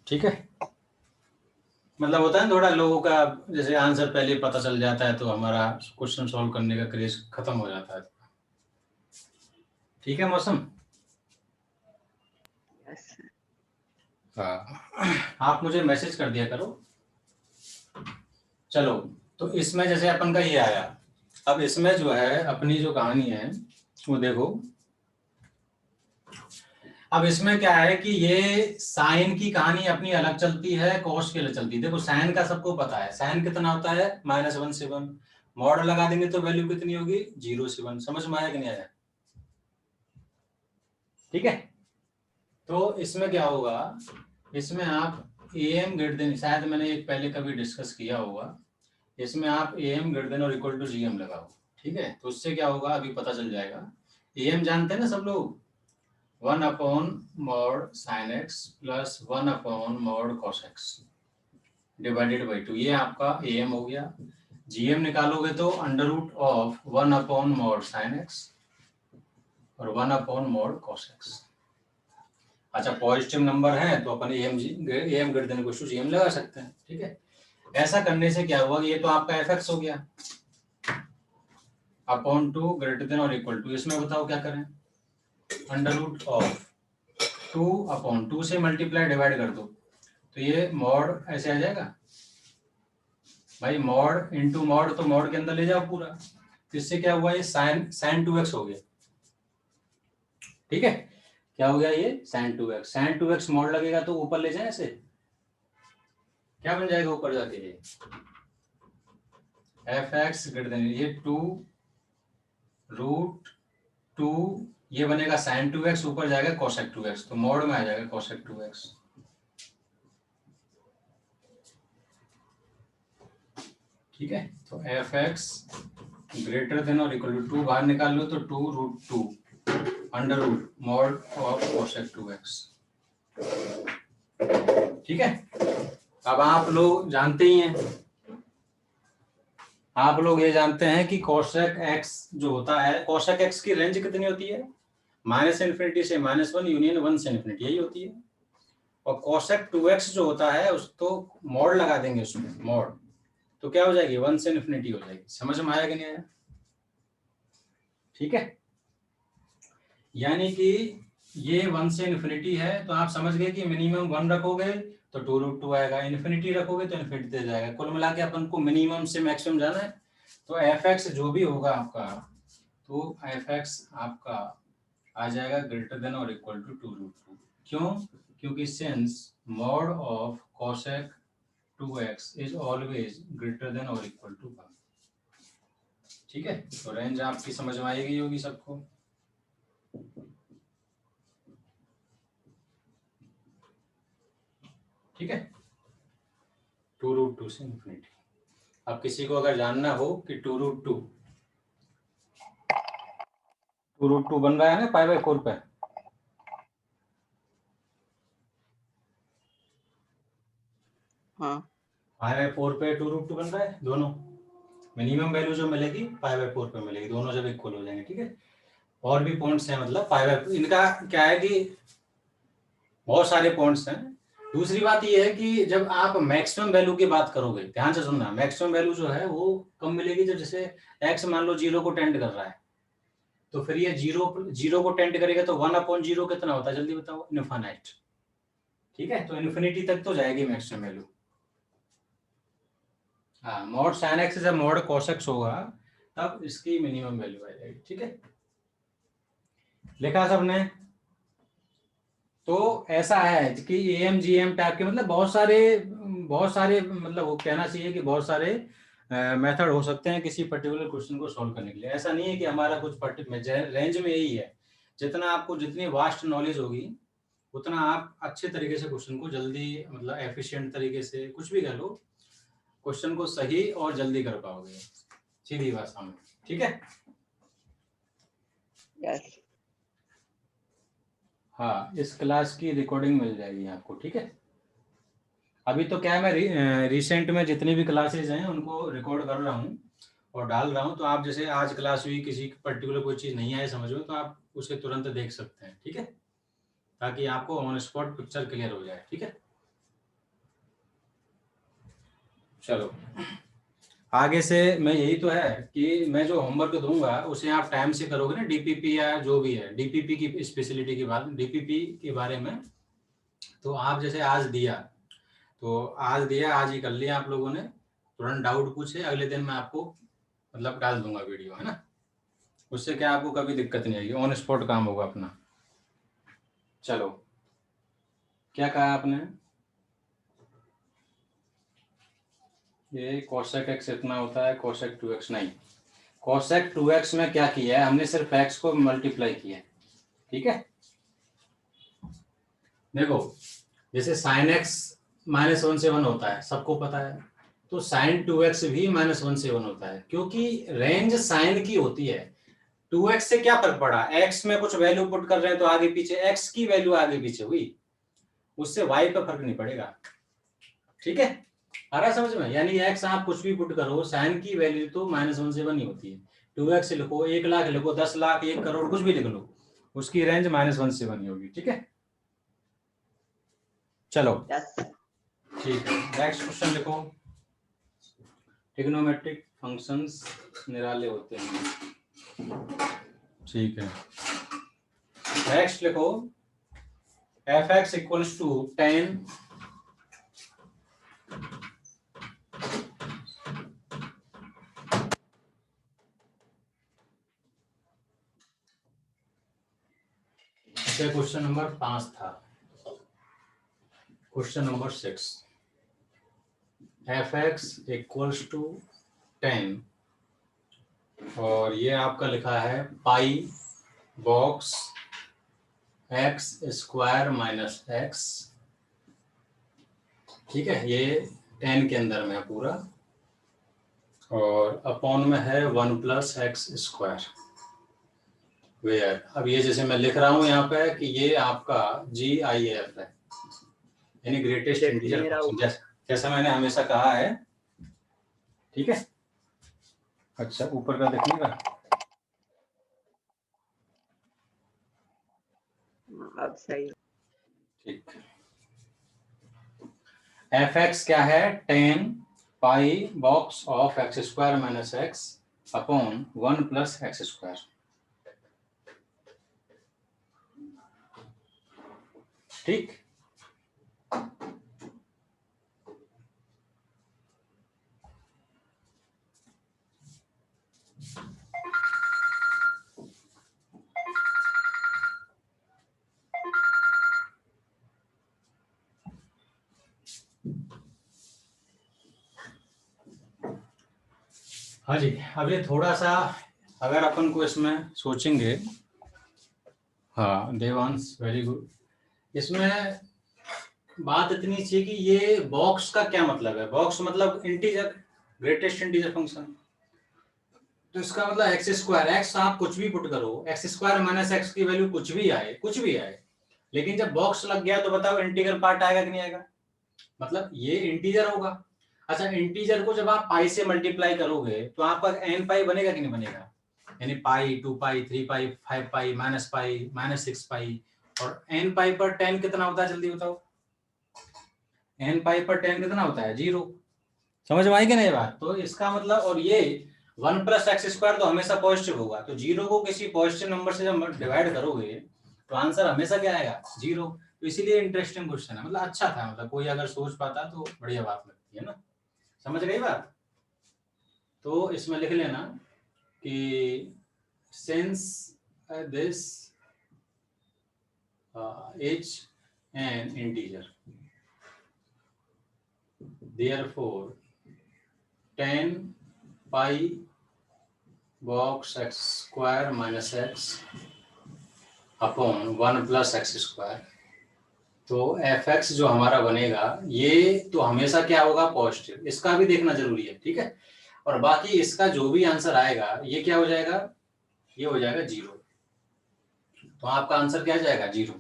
ठीक है, मतलब होता है थोड़ा लोगों का, जैसे आंसर पहले पता चल जाता है तो हमारा क्वेश्चन सॉल्व करने का क्रेज खत्म हो जाता है। ठीक है मौसम। Yes sir. हाँ, आप मुझे मैसेज कर दिया करो। चलो, तो इसमें जैसे अपन का ये आया, अब इसमें जो है अपनी जो कहानी है वो देखो। अब इसमें क्या है कि ये साइन की कहानी अपनी अलग चलती है, कॉस के अलग चलती है। देखो साइन का सबको पता है, साइन कितना होता है -1 से 1, मॉड लगा देंगे तो वैल्यू कितनी होगी 0 से 1। समझ में आया कि नहीं आया? ठीक है, तो इसमें क्या होगा, इसमें आप am ग्रेटर देन, शायद मैंने एक पहले कभी डिस्कस किया होगा, इसमें आप am ग्रेटर देन और इक्वल टू gm लगाओ। ठीक है, तो उससे क्या होगा अभी पता चल जाएगा। am जानते हैं ना सब लोग, 1/mod sin x plus 1/mod cos x divided by 2, ये आपका am हो गया। gm निकालोगे तो √of 1/mod sin x और 1/mod cos x। अच्छा, पॉजिटिव नंबर है तो अपन am greater than equal to gm लगा सकते हैं। ठीक है, ऐसा करने से क्या हुआ, ये तो आपका fx हो गया /2 ग्रेटर देन और इक्वल टू, इसमें बताओ क्या करें, √of 2/2 से मल्टीप्लाई डिवाइड कर दो तो ये मॉड ऐसे आ जाएगा भाई, मॉड इनटू मॉड, तो मॉड के अंदर ले जाओ पूरा, तो इससे क्या हुआ, ये sin 2x हो गया। ठीक है, क्या हो गया ये sin 2x मॉड लगेगा तो ऊपर ले जाए ऐसे, क्या बन जाएगा ऊपर जाके, ये fx ग्रेटर देन ये 2√2, ये बनेगा sin 2x, ऊपर जाएगा cosec 2x, तो मॉड में आ जाएगा cosec 2x। ठीक है, तो fx ग्रेटर देन और इक्वल टू 2 बाहर निकाल लो तो 2√2 √mod ऑफ cosec 2x। ठीक है, अब आप लोग जानते ही हैं, आप लोग ये जानते हैं कि cosec x जो होता है, cosec x की रेंज कितनी होती है, -∞ से -1 यूनियन 1 से ∞, यही होती है। और cosec 2x जो होता है उस तो मॉड लगा देंगे उसमें, मॉड तो क्या हो जाएगी 1 से ∞ हो जाएगी। समझ में आया कि नहीं आया? ठीक है, यानी कि ये 1 से ∞ है तो आप समझ गए कि मिनिमम 1 रखोगे तो 2√2 आएगा, इन्फिनिटी रखोगे तो इन्फिनिटी दे जाएगा। कुल मिला के अपन को मिनिमम से मैक्सिमम जाना है, तो fx जो भी होगा आपका, तो fx आपका आ जाएगा ग्रेटर देन और इक्वल टू 2√2। क्यों? क्योंकि since mod of cosec 2x is always greater than और इक्वल टू 1। ठीक है, तो रेंज आपकी समझ में आएगी होगी सबको। ठीक है, 2√2 से इन्फिनिटी। अब किसी को अगर जानना हो कि 2√2 बन रहा है ना π/4 पे, हाँ π/4 पे 2√2 बन रहा है, दोनों मिनिमम वैल्यू जो मिलेगी π/4 पे मिलेगी, दोनों जब इक्वल हो जाएंगे। ठीक है, और भी पॉइंट्स हैं, मतलब इनका क्या है कि बहुत सारे पॉइंट्स हैं। दूसरी बात ये है कि जब आप मैक्सिमम वैल्यू की बात करोगे, ध्यान से सुनना, मैक्सिमम वैल्यू जो है वो कब मिलेगी, जब जैसे x मान लो 0 को टेंड कर रहा है, तो फिर ये 0 को टेंड करेगा तो 1/0 कितना होता है, जल्दी बताओ, इनफाइनाइट। ठीक है, तो इन्फिनिटी तक तो जाएगी मैक्सिमम वैल्यू। हाँ, मॉड साइन एक्स जब मॉड कॉस एक्स होगा तब इसकी मिनिमम वैल्यू आ जाएगी। ठीक है, लिखा सबने? तो ऐसा है कि एम जी एम टाइप के मतलब बहुत सारे मतलब वो कहना चाहिए कि बहुत सारे मेथड हो सकते हैं किसी पर्टिकुलर क्वेश्चन को सॉल्व करने के लिए। ऐसा नहीं है कि हमारा कुछ पर्टिकुलर रेंज में यही है। जितना आपको जितनी वास्ट नॉलेज होगी उतना आप अच्छे तरीके से क्वेश्चन को जल्दी मतलब एफिशिएंट तरीके से कुछ भी कर लो, क्वेश्चन को सही और जल्दी कर पाओगे, सीधी भाषा में। ठीक है, यस हाँ, इस क्लास की रिकॉर्डिंग मिल जाएगी आपको। ठीक है, अभी तो क्या है, मैं रिसेंट में जितनी भी क्लासेज हैं उनको रिकॉर्ड कर रहा हूँ और डाल रहा हूँ। तो आप जैसे आज क्लास हुई, किसी पर्टिकुलर कोई चीज़ नहीं आए समझ में, तो आप उसे तुरंत देख सकते हैं। ठीक है, ताकि आपको ऑन स्पॉट पिक्चर क्लियर हो जाए। ठीक है, चलो आगे से मैं यही तो है कि मैं जो होमवर्क दूंगा उसे आप टाइम से करोगे ना, डीपीपी या जो भी है, डीपीपी की स्पेशलिटी की बात, डीपीपी के बारे में। तो आप जैसे आज दिया तो आज ही कर लिया आप लोगों ने, तुरंत डाउट पूछे, अगले दिन मैं आपको मतलब डाल दूंगा वीडियो, है ना। उससे क्या आपको कभी दिक्कत नहीं आएगी, ऑन स्पॉट काम होगा अपना। चलो, क्या कहा आपने? ये कोसेक एक्स इतना होता है, कोसेक 2x नहीं, कोसेक 2x में क्या किया है हमने, सिर्फ x को मल्टीप्लाई किया है। ठीक है, देखो जैसे साइन एक्स -1 से 1 होता है, सबको पता है। तो साइन 2x भी -1 से 1 होता है, क्योंकि रेंज साइन की होती है। 2x से क्या फर्क पड़ा, x में कुछ वैल्यू पुट कर रहे हैं तो आगे पीछे x की वैल्यू आगे पीछे हुई, उससे y पे फर्क नहीं पड़ेगा। ठीक है, आ रहा समझ में? यानी x आप कुछ भी पुट करो, साइन की वैल्यू तो -1 से 1 ही होती है। 2x लिखो, 1 लाख लिखो, 10 लाख, 1 करोड़, कुछ भी लिख लो, उसकी रेंज -1 से 1 ही होगी। ठीक है, चलो यस ठीक है, नेक्स्ट क्वेश्चन लिखो। ट्रिग्नोमेट्रिक फंक्शंस निराले होते हैं। ठीक है, नेक्स्ट लिखो f(x) equals to 10 question number 5 था। Question number 6, f(x) equals to 10 और ये आपका लिखा है pi box x square minus x। ठीक है, ये 10 के अंदर में है पूरा, और अपॉन में है 1 + x स्क्वायर। वेयर, अब ये जैसे मैं लिख रहा हूँ यहाँ पे कि ये आपका GIF है, यानी ग्रेटेस्ट दिख इंटीजर नहीं रहा फंक्शन, जैसा मैंने हमेशा कहा है। ठीक है, अच्छा ऊपर का देखने का, अब सही ठीक। f(x) क्या है, 10 pi box of x square minus x upon 1 + x square. ठीक, हाँ जी। अब ये थोड़ा सा अगर अपन को इसमें सोचेंगे, हाँ देवांश वेरी गुड, इसमें बात इतनी चाहिए कि ये बॉक्स का क्या मतलब है। बॉक्स मतलब इंटीजर, ग्रेटेस्ट इंटीजर फंक्शन। तो इसका मतलब एक्स स्क्वायर, एक्स आप कुछ भी पुट करो, एक्स स्क्वायर माइनस एक्स की वैल्यू कुछ भी आए, लेकिन जब बॉक्स लग गया तो बताओ इंटीग्रल पार्ट आएगा कि नहीं आएगा, मतलब ये इंटीजर होगा। अच्छा, इंटीजर को जब आप पाई से मल्टीप्लाई करोगे तो आपका एन पाई बनेगा कि नहीं बनेगा, यानी पाई, 2 पाई, 3 पाई, 5 पाई, -6 पाई, और एन पाई पर 10 कितना होता है जल्दी बताओ, एन पाई पर 10 कितना होता है, 0। समझ में आई कि नहीं बात? तो इसका मतलब, और ये 1 + x स्क्वायर तो हमेशा पॉजिटिव होगा, तो 0 को किसी पॉजिटिव नंबर से जब डिवाइड करोगे तो आंसर हमेशा क्या आएगा, 0, तो इसीलिए इंटरेस्टिंग क्वेश्चन है, मतलब अच्छा था, मतलब कोई अगर सोच पाता तो बढ़िया बात लगती है ना, समझ गई बात। तो इसमें लिख लेना कि since this is an integer, therefore 10 pi box x square minus x upon 1 plus x square. तो एफ एक्स जो हमारा बनेगा ये तो हमेशा क्या होगा, पॉजिटिव, इसका भी देखना जरूरी है, ठीक है। और बाकी इसका जो भी आंसर आएगा ये क्या हो जाएगा, ये हो जाएगा 0। तो आपका आंसर क्या जाएगा, 0,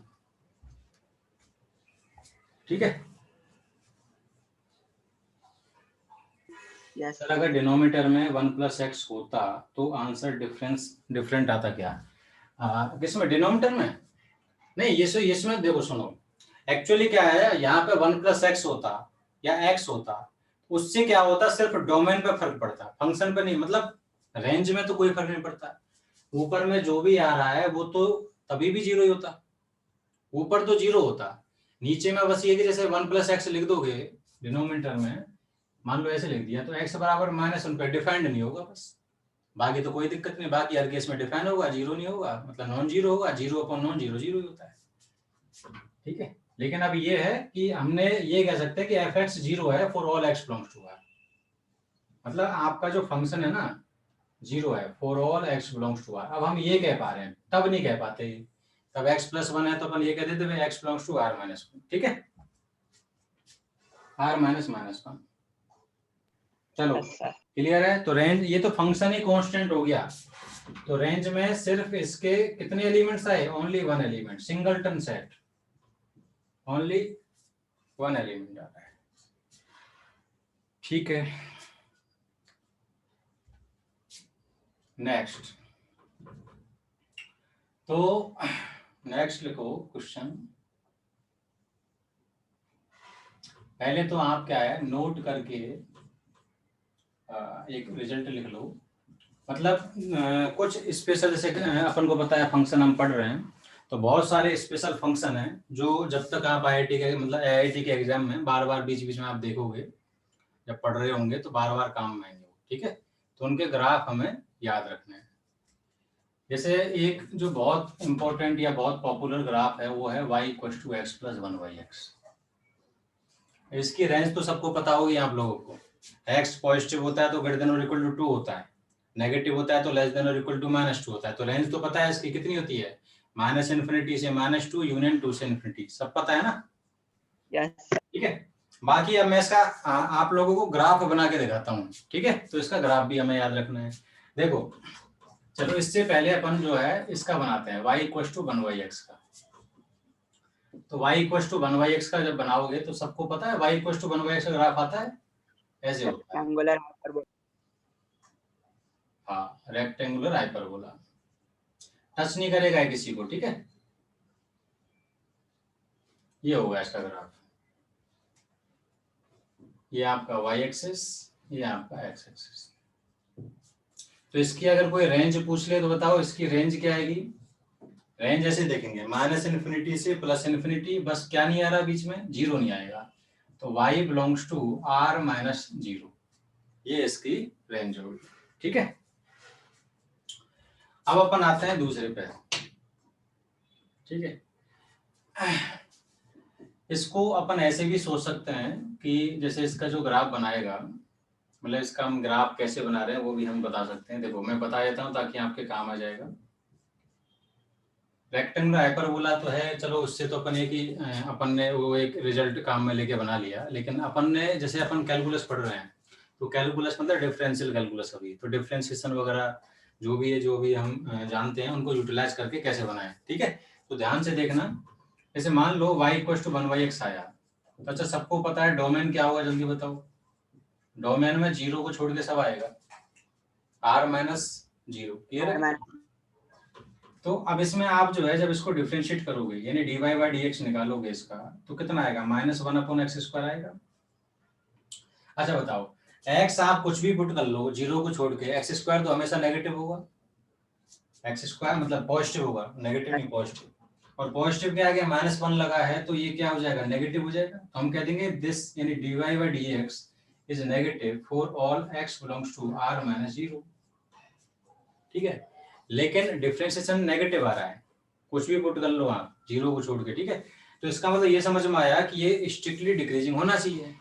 ठीक है। यस सर अगर डिनोमिनेटर में 1 प्लस एक्स होता तो आंसर डिफरेंट आता क्या, किसमें, डिनोमिनेटर में नहीं, ये इसमें देखो सुनो, एक्चुअली क्या है, यहाँ पे 1 प्लस एक्स होता या एक्स होता, उससे क्या होता, सिर्फ डोमेन पे फर्क पड़ता, फंक्शन पे नहीं, मतलब रेंज में तो कोई फर्क नहीं पड़ता। ऊपर में जो भी आ रहा है वो तो तभी भी 0 ही होता, ऊपर तो 0 होता, नीचे में बस ये कि जैसे 1 प्लस एक्स लिख दोगे डिनोमिनेटर में, मान लो ऐसे लिख दिया, तो x बराबर माइनस उन पर डिफाइंड नहीं होगा बस, बाकी तो कोई दिक्कत नहीं, बाकी हर केस में डिफाइन होगा, 0 नहीं होगा, मतलब नॉन जीरो होगा, 0 अपॉन नॉन जीरो 0 ही होता है, ठीक है। लेकिन अब ये है कि हमने ये कह सकते हैं कि एफ एक्स 0 है for all x belongs to R, मतलब आपका जो फंक्शन है ना 0 है for all x belongs to R. अब हम ये कह पा रहे हैं, तब नहीं कह पाते, तब x प्लस 1 है तो अपन ये कह देते हैं x belongs to R minus 1, ठीक है, आर माइनस माइनस 1। चलो क्लियर है। तो रेंज, ये तो फंक्शन ही कांस्टेंट हो गया, तो रेंज में सिर्फ इसके कितने एलिमेंट्स आए, only 1 element, singleton set, only 1 element आता है, ठीक है। नेक्स्ट, तो नेक्स्ट लिखो क्वेश्चन, पहले तो आप क्या है नोट करके एक रिजल्ट लिख लो, मतलब कुछ स्पेशल, जैसे अपन को पता है फंक्शन हम पढ़ रहे हैं, तो बहुत सारे स्पेशल फंक्शन हैं जो जब तक आप आईआईटी के, मतलब आईआईटी के एग्जाम में बार बार बीच बीच में आप देखोगे, जब पढ़ रहे होंगे तो बार बार काम में आएंगे, ठीक है। तो उनके ग्राफ हमें याद रखने हैं। जैसे एक जो बहुत इंपॉर्टेंट या बहुत पॉपुलर ग्राफ है वो है y = x + 1y(x). इसकी रेंज तो सबको पता होगी आप लोगों को, x पॉजिटिव होता है तो >= 2 होता है, नेगेटिव होता है तो <= -2 होता है। तो रेंज तो पता है इसकी कितनी होती है, -∞ से -2 यूनियन 2 से ∞, सब पता है ना, यस ठीक है। बाकी अब मैं इसका आप लोगों को ग्राफ बना के दिखाता हूँ, ठीक है। तो इसका ग्राफ भी हमें याद रखना है। देखो चलो इससे पहले अपन जो है इसका बनाते हैं y = 1y(x) का। तो y = 1y(x) का जब बनाओगे तो सबको पता है y = 1y(x) का ग्राफ आता है, ऐसे होता है, रेक्टेंगुलर हाइपरबोला, हाँ रेक्टेंगुलर हाइपरबोला, टच नहीं करेगा किसी को, ठीक है। ये होगा इसका ग्राफ, ये आपका y एक्सिस, ये आपका x एक्सिस। तो इसकी अगर कोई रेंज पूछ ले तो बताओ इसकी रेंज क्या आएगी, रेंज ऐसे देखेंगे -∞ से +∞, बस क्या नहीं आ रहा बीच में, 0 नहीं आएगा, तो y बिलोंग्स टू r-0, ये इसकी रेंज होगी, ठीक है। अब अपन आते हैं दूसरे पे, ठीक है। इसको अपन ऐसे भी सोच सकते हैं कि जैसे इसका जो ग्राफ बनाएगा, मतलब इसका हम ग्राफ कैसे बना रहे हैं वो भी हम बता सकते हैं। देखो मैं बता देता हूँ ताकि आपके काम आ जाएगा। रेक्टेंगुलर हाइपरबोला तो है, चलो उससे तो अपन एक ही अपन ने वो एक रिजल्ट काम में लेके बना लिया, लेकिन अपन ने जैसे अपन कैलकुलस पढ़ रहे हैं तो कैलकुलस मतलब डिफरेंशियल कैलकुलस, अभी तो डिफरेंशिएशन वगैरह जो भी हम जानते हैं उनको यूटिलाइज करके कैसे बनाएं, ठीक है। तो ध्यान से देखना, जैसे मान लो y = 1y(x) आया, तो अच्छा सबको पता है डोमेन क्या होगा, जल्दी बताओ। डोमेन में 0 को छोड़ के सब आएगा, r-0, क्लियर है। तो अब इसमें आप जो है जब इसको डिफरेंशिएट करोगे यानी dy/dx निकालोगे इसका, तो कितना आएगा, -1/x² आएगा। अच्छा बताओ, x आप कुछ भी पुट कर लो 0 को छोड़ के, x² तो हमेशा नेगेटिव होगा, x² मतलब पॉजिटिव होगा, नेगेटिव नहीं पॉजिटिव। और पॉजिटिव के आगे -1 लगा है तो ये क्या हो जाएगा, नेगेटिव हो जाएगा। तो हम कह देंगे दिस यानी dy by dx is negative for all x belongs to r minus 0। ठीक है, लेकिन डिफरेंशिएशन नेगेटिव आ रहा है, कुछ भी पुट कर लो आप 0 को छोड़ के। ठीक है, तो इसका मतलब ये समझ में आया कि ये स्ट्रिक्टली डिक्रीजिंग होना चाहिए,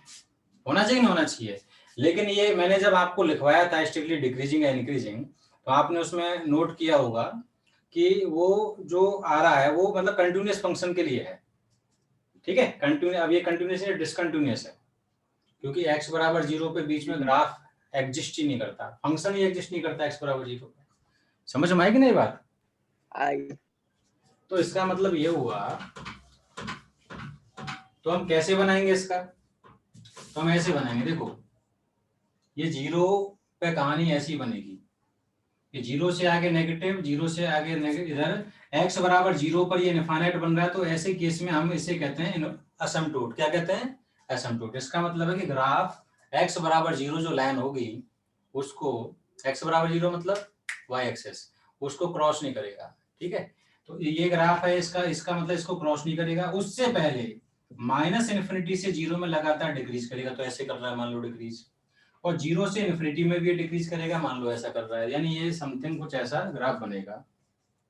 होना चाहिए नहीं होना चाहिए। लेकिन ये मैंने जब आपको लिखवाया था स्ट्रिक्टली डिक्रीजिंग या इंक्रीजिंग, तो आपने उसमें नोट किया होगा कि वो जो आ रहा है वो मतलब कंटिन्यूअस फंक्शन के लिए है। ठीक है, कंटिन्यू, अब ये कंटिन्यूअस है डिसकंटिन्यूअस है, क्योंकि x बराबर 0 पे बीच में ग्राफ एग्जिस्ट ही नहीं करता, फंक्शन ही एग्जिस्ट नहीं करता x बराबर 0 पे। समझ में आई कि नहीं बात? आई। तो इसका मतलब ये हुआ, तो हम कैसे बनाएंगे इसका, तो हम ऐसे बनाएंगे, देखो ये 0 पे कहानी ऐसी बनेगी कि 0 से आगे नेगेटिव, 0 से आगे नेगेटिव, इधर x बराबर 0 पर ये इनफाइनाइट बन रहा है, तो ऐसे केस में हम इसे कहते हैं असिम्प्टोट। क्या कहते हैं? असिम्प्टोट। इसका मतलब है कि ग्राफ x बराबर 0 जो लाइन होगी उसको, x बराबर 0 मतलब y एक्सेस, उसको क्रॉस नहीं करेगा। ठीक है, तो ये ग्राफ है इसका, इसका मतलब इसको क्रॉस नहीं करेगा। उससे पहले -∞ से 0 में लगातार डिक्रीज करेगा, तो ऐसे कर रहा है मान लो डिक्रीज, और 0 से इन्फिनिटी में भी डिक्रीज करेगा, मान लो ऐसा कर रहा है, यानी ये समथिंग कुछ ऐसा ग्राफ बनेगा।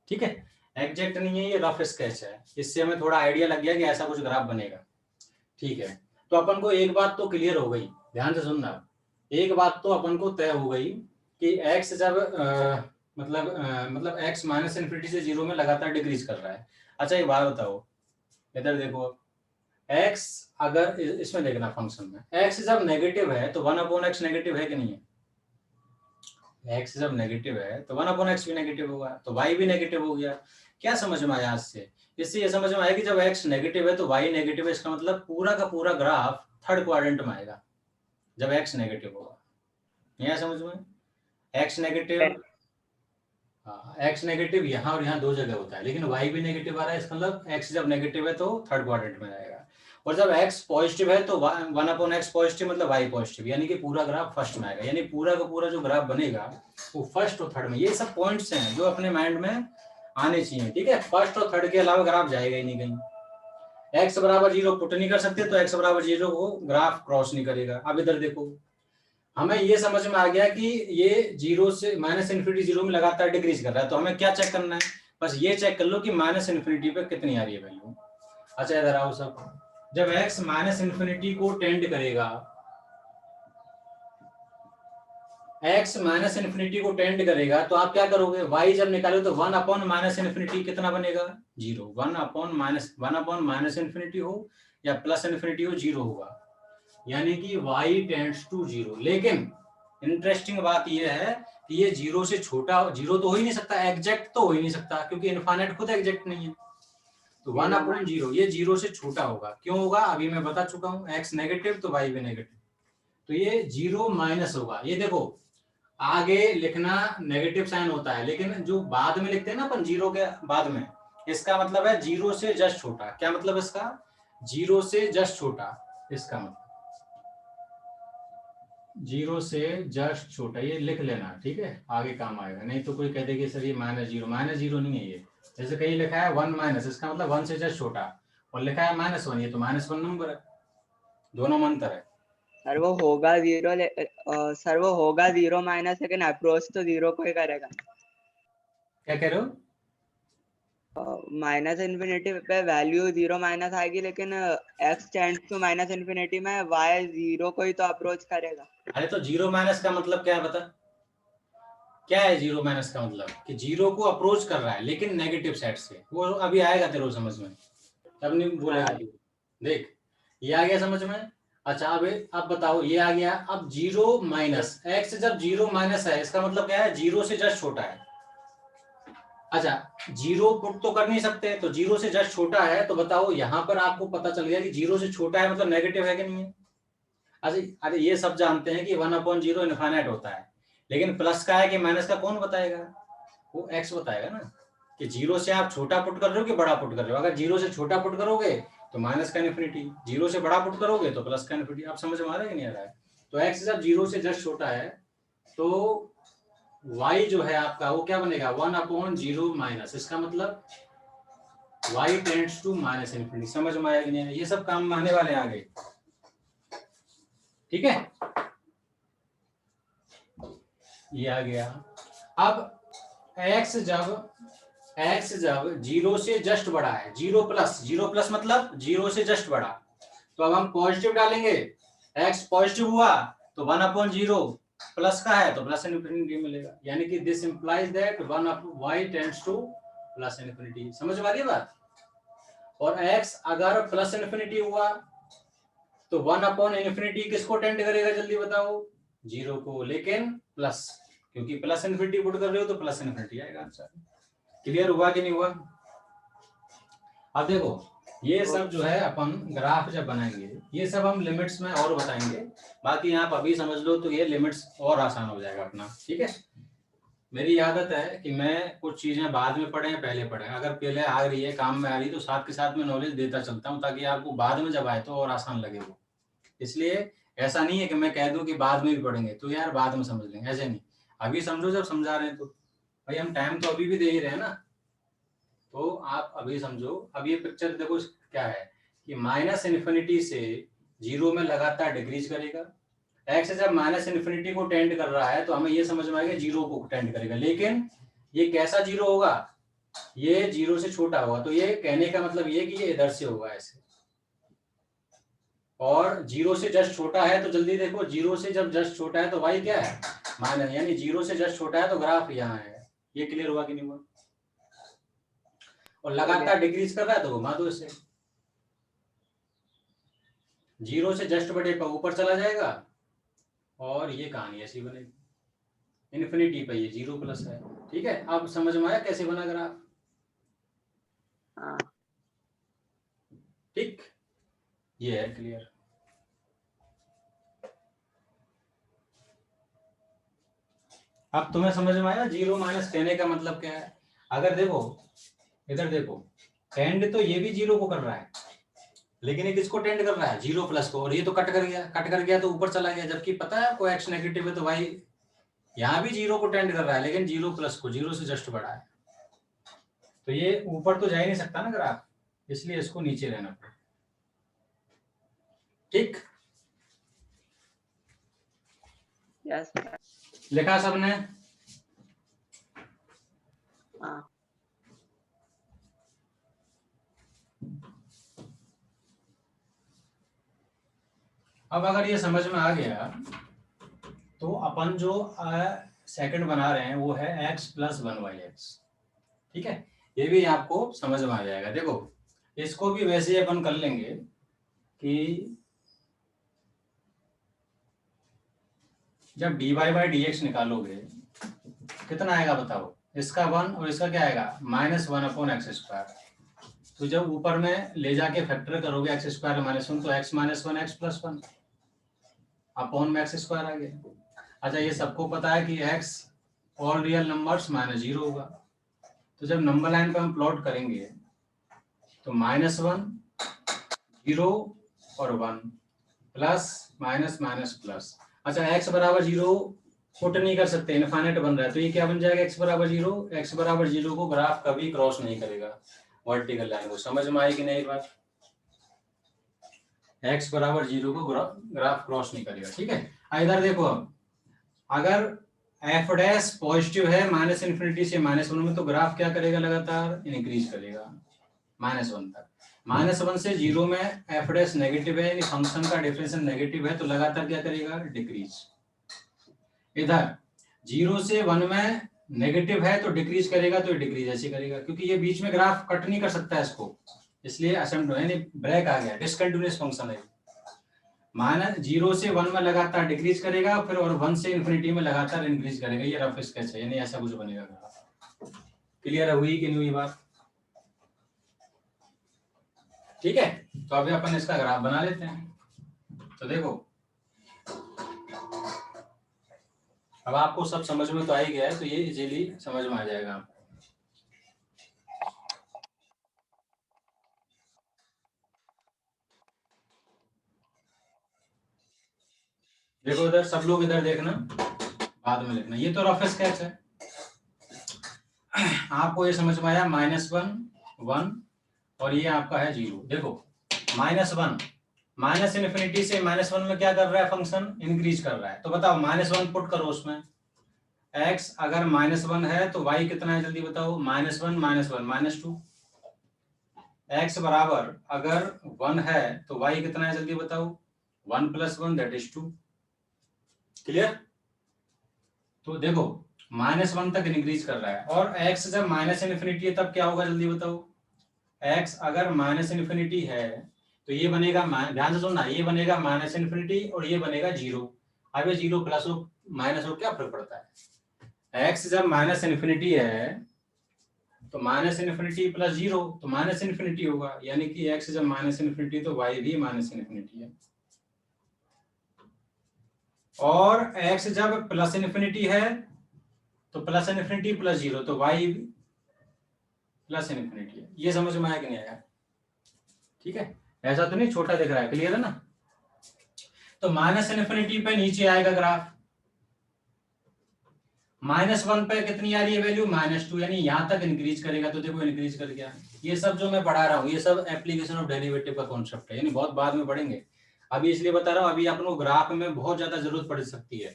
ठीक है, एग्जैक्ट नहीं है, ये रफ स्केच है, इससे हमें थोड़ा आइडिया लग गया कि ऐसा कुछ ग्राफ बनेगा। ठीक है, तो अपन को एक बात तो क्लियर हो गई, ध्यान से सुनना, एक बात तो अपन को तय हो गई कि x जब मतलब x -∞ से 0 में लगातार डिक्रीज कर रहा है। अच्छा एक बात बताओ, इधर देखो, x अगर इसमें देखना फंक्शन में x जब नेगेटिव है तो 1/x नेगेटिव है कि नहीं है? x जब नेगेटिव है तो 1/x भी नेगेटिव होगा, तो y भी नेगेटिव हो गया। क्या समझ में आया इससे? इससे ये समझ में आया कि जब x नेगेटिव है तो y नेगेटिव है, इसका मतलब पूरा का पूरा ग्राफ थर्ड क्वाड्रेंट में आएगा जब x नेगेटिव होगा। नहीं समझ में? x नेगेटिव, हाँ x नेगेटिव यहाँ और यहाँ दो जगह होता है, लेकिन y भी नेगेटिव आ रहा है, इसका मतलब x जब नेगेटिव है तो थर्ड क्वाड्रेंट में आएगा, और जब x पॉजिटिव है तो 1/x पॉजिटिव मतलब y पॉजिटिव, यानी कि पूरा ग्राफ फर्स्ट में आएगा, यानी पूरा का पूरा जो ग्राफ बनेगा वो फर्स्ट और थर्ड में। ये सब पॉइंट्स हैं जो अपने माइंड में आने चाहिए। ठीक है, फर्स्ट और थर्ड के अलावा ग्राफ जाएगा ही नहीं कहीं। x बराबर 0 पुट नहीं कर सकते तो x बराबर 0 को ग्राफ क्रॉस नहीं करेगा। अब इधर देखो, हमें ये समझ में आ गया कि ये 0 से -∞ 0 में लगातार डिक्रीज कर रहा है, तो हमें क्या चेक करना है, बस ये चेक कर लो कि -∞ पे कितनी आ रही है वैल्यू। अच्छा इधर आओ सब, जब x -∞ को टेंड करेगा, x -∞ को टेंड करेगा तो आप क्या करोगे, y जब निकालो तो 1/-∞ कितना बनेगा, 0। 1/-∞ हो या +∞ हो, 0 होगा, यानी कि y टेंड्स टू 0। लेकिन इंटरेस्टिंग बात यह है कि ये 0 से छोटा, 0 तो हो ही नहीं सकता, एग्जैक्ट तो हो ही नहीं सकता, क्योंकि इनफाइनाइट खुद एग्जैक्ट नहीं है। तो 1/0 ये 0 से छोटा होगा। क्यों होगा अभी मैं बता चुका हूँ, x नेगेटिव तो y भी नेगेटिव, तो ये 0 माइनस होगा। ये देखो आगे लिखना नेगेटिव साइन होता है, लेकिन जो बाद में लिखते हैं ना अपन 0 के बाद में, इसका मतलब है 0 से जस्ट छोटा। क्या मतलब इसका, 0 से जस्ट छोटा, इसका मतलब 0 से जस्ट छोटा, ये लिख लेना। ठीक है, आगे काम आएगा, नहीं तो कोई कह देगी सर ये -0, -0 नहीं है ये। जैसे कहीं लिखा है 1 - इसका मतलब 1 से जस्ट छोटा, और लिखा है -1, ये तो -1 नंबर है, दोनों में अंतर है। सर वो होगा 0, सर वो होगा 0 माइनस, लेकिन अप्रोच तो 0 को ही करेगा। क्या कह रहे हो? -∞ पे वैल्यू 0 माइनस आएगी, लेकिन x टेंड्स टू -∞ में y 0 को ही तो अप्रोच करेगा। अरे तो 0 का मतलब क्या है बता, क्या है 0 का मतलब, कि 0 को अप्रोच कर रहा है लेकिन नेगेटिव साइड से। वो अभी आएगा तेरे को समझ में, तब नहीं बोलेगा तू। देख ये आ गया समझ में। अच्छा अब बताओ, ये आ गया। अब 0 माइनस x, जब 0 माइनस है इसका मतलब क्या है, 0 से जस्ट छोटा है। अच्छा 0 पुट तो कर नहीं सकते, तो 0 से जस्ट छोटा है, तो बताओ यहाँ पर आपको पता चल गया कि 0 से छोटा है मतलब नेगेटिव है कि नहीं है। अच्छा अरे ये सब जानते हैं कि 1/0 इनफाइनाइट होता है, लेकिन प्लस का है कि माइनस का कौन बताएगा, वो x बताएगा ना, कि 0 से आप छोटा पुट कर रहे हो कि बड़ा पुट कर रहे हो। अगर 0 से छोटा पुट करोगे तो माइनस का इन्फिनिटी, 0 से बड़ा पुट करोगे तो प्लस का इन्फिनिटी। आप समझ में आ रहा है कि नहीं आ रहा है? तो x जब 0 से जस्ट छोटा है तो y जो है आपका वो क्या बनेगा, 1/0 माइनस, इसका मतलब y tends to minus infinity. समझ में आया कि नहीं? ये सब काम में आने वाले हैं आगे, ठीक है। ये आ गया। अब x जब 0 से जस्ट बड़ा है, 0 प्लस मतलब 0 से जस्ट बड़ा, तो अब हम पॉजिटिव डालेंगे, x पॉजिटिव हुआ तो 1/0 प्लस का है तो प्लस इन्फिनिटी मिलेगा, यानी कि this implies that 1/y tends two plus infinity. समझ में आ रही है बात? और x अगर प्लस इन्फिनिटी हुआ तो 1/∞ किसको टेंड करेगा, जल्दी बताओ? 0 को, लेकिन प्लस, क्योंकि प्लस इन्फिनिटी पुट कर रहे हो तो प्लस इन्फिनिटी आएगा आंसर। क्लियर हुआ कि नहीं हुआ? अब देखो, ये सब जो है अपन ग्राफ जब बनाएंगे, ये सब हम लिमिट्स में और बताएंगे, बाकी आप अभी समझ लो तो ये लिमिट्स और आसान हो जाएगा अपना, ठीक है। मेरी आदत है कि मैं कुछ चीजें बाद में पढ़े पहले पढ़े, अगर पहले आ रही है काम में आ रही तो साथ के साथ में नॉलेज देता चलता हूँ, ताकि आपको बाद में जब आए तो और आसान लगे वो। इसलिए ऐसा नहीं है कि मैं कह दूं कि बाद में भी पढ़ेंगे तो यार बाद में समझ लेंगे, ऐसे नहीं, अभी समझो जब समझा रहे हैं तो। भाई हम टाइम तो अभी भी दे ही रहे हैं ना, तो आप अभी समझो। अब ये पिक्चर देखो क्या है कि माइनस इन्फिनिटी से 0 में लगातार डिक्रीज करेगा। एक्स जब माइनस इन्फिनिटी को टेंड कर रहा है तो हमें ये समझ में आएगा 0 को टेंड करेगा, लेकिन ये कैसा 0 होगा, ये 0 से छोटा होगा। तो ये कहने का मतलब ये कि ये इधर से होगा ऐसे, और 0 से जस्ट छोटा है तो जल्दी देखो, 0 से जब जस्ट छोटा है तो y क्या है, माइनस, यानी 0 से जस्ट छोटा है तो ग्राफ यहाँ है। ये क्लियर हुआ कि नहीं हुआ? और लगातार डिक्रीज कर रहा है तो घुमा दो इसे, 0 से जस्ट बड़े पर ऊपर चला जाएगा और ये कहानी ऐसी बनेगी, इन्फिनिटी पे ये 0 प्लस है, ठीक है। अब समझ में आया कैसे बना ग्राफ? ठीक, ये है क्लियर। अब तुम्हें समझ में आया 0 माइनस कहने का मतलब क्या है? अगर देखो इधर देखो, टेंड तो ये भी 0 को कर रहा है, लेकिन ये किसको टेंड कर रहा है, 0 प्लस को, और ये तो कट कर गया तो ऊपर चला गया, जबकि पता है आपको x नेगेटिव है तो y यहाँ भी 0 को टेंड कर रहा है, लेकिन 0 प्लस को, 0 से जस्ट बड़ा है, तो ये ऊपर तो जा ही नहीं सकता ना ग्राफ, इसलिए इसको नीचे रहना पड़ेगा, ठीक। यस लिखा सबने? हाँ। अब अगर ये समझ में आ गया तो अपन जो सेकंड बना रहे हैं वो है x प्लस 1y(x), ठीक है। ये भी आपको समझ में आ जाएगा। देखो इसको भी वैसे ही अपन कर लेंगे कि जब dy/dx निकालोगे कितना आएगा बताओ, इसका 1 और इसका क्या आएगा -1/x²। तो जब ऊपर में ले जाके फैक्टर करोगे x² -1 तो x -1 x + 1 अपॉन में x² आ गया। अच्छा ये सबको पता है कि x ऑल रियल नंबर्स -0 होगा, तो जब नंबर लाइन पे हम प्लॉट करेंगे तो -1 0 और 1 प्लस माइनस माइनस प्लस। अच्छा x बराबर 0 पुट नहीं कर सकते, इनफाइनाइट बन रहा है, तो ये क्या बन जाएगा x बराबर 0। x बराबर 0 को ग्राफ कभी क्रॉस नहीं करेगा वर्टिकल लाइन को। समझ में आई कि नहीं बात? x बराबर 0 को ग्राफ क्रॉस नहीं करेगा, ठीक है। इधर देखो, अब अगर f डैश पॉजिटिव है -∞ से -1 में तो ग्राफ क्या करेगा, लगातार इंक्रीज करेगा -1 तक। -1 से 0 में f डैश नेगेटिव है, यानी फंक्शन का डिफरेंशियल नेगेटिव है, तो लगातार क्या करेगा, डिक्रीज। इधर 0 से 1 में नेगेटिव है तो डिक्रीज करेगा, तो डिक्रीज ऐसे करेगा, क्योंकि ये बीच में ग्राफ कट नहीं कर सकता है इसको, इसलिए असेंबल यानी ब्रेक आ गया, डिसकंटिन्यूअस फंक्शन है। -0 से 1 में लगातार डिक्रीज करेगा, फिर और 1 से इन्फिनिटी में लगातार इंक्रीज करेगा। ये रफ स्केच है, यानी ऐसा कुछ बनेगा ग्राफ। क्लियर है हुई कि नहीं हुई बात? ठीक है, तो अभी अपन इसका ग्राफ बना लेते हैं। तो देखो अब आपको सब समझ में तो आ ही गया है, तो ये इजीली समझ में आ जाएगा आपको। देखो इधर सब लोग इधर देखना, बाद में लिखना। ये तो रफ स्केच है, आपको ये समझ में आया -1 1 और ये आपका है 0। देखो -1, माइनस इन्फिनिटी से -1 में क्या कर रहा है फंक्शन, इंक्रीज कर रहा है। तो बताओ -1 पुट करो उसमें, x अगर -1 है तो y कितना है जल्दी बताओ, -1 -1 -2। x बराबर अगर 1 है तो y कितना है जल्दी बताओ, 1 + 1 दैट इज 2। क्लियर। तो देखो -1 तक इंक्रीज कर रहा है, और x जब -इन्फिनिटी है तब क्या होगा जल्दी बताओ, x अगर -इन्फिनिटी है तो ये बनेगा, ध्यान से सुनना, ये बनेगा -इन्फिनिटी और ये बनेगा 0। अब ये 0 प्लस हो माइनस हो क्या फर्क पड़ता है, x जब -इन्फिनिटी है तो -इन्फिनिटी + 0 तो -इन्फिनिटी होगा, यानी कि x जब -इन्फिनिटी तो y भी -इन्फिनिटी है, और x जब +इन्फिनिटी है तो +इन्फिनिटी + 0 तो y भी +इन्फिनिटी है। ये समझ में आया कि नहीं आया, ठीक है, ऐसा तो नहीं छोटा दिख रहा है, क्लियर है ना। तो -इन्फिनिटी पे नीचे आएगा ग्राफ, -1 पे कितनी आ रही है वैल्यू, -2, यानी यहां तक इंक्रीज करेगा। तो देखो इंक्रीज कर गया। ये सब जो मैं पढ़ा रहा हूँ ये सब एप्लीकेशन ऑफ डेरिवेटिव का कॉन्सेप्ट है, यानी बहुत बाद में पढ़ेंगे, अभी इसलिए बता रहा हूँ, अभी आपको ग्राफ में बहुत ज्यादा जरूरत पड़ सकती है,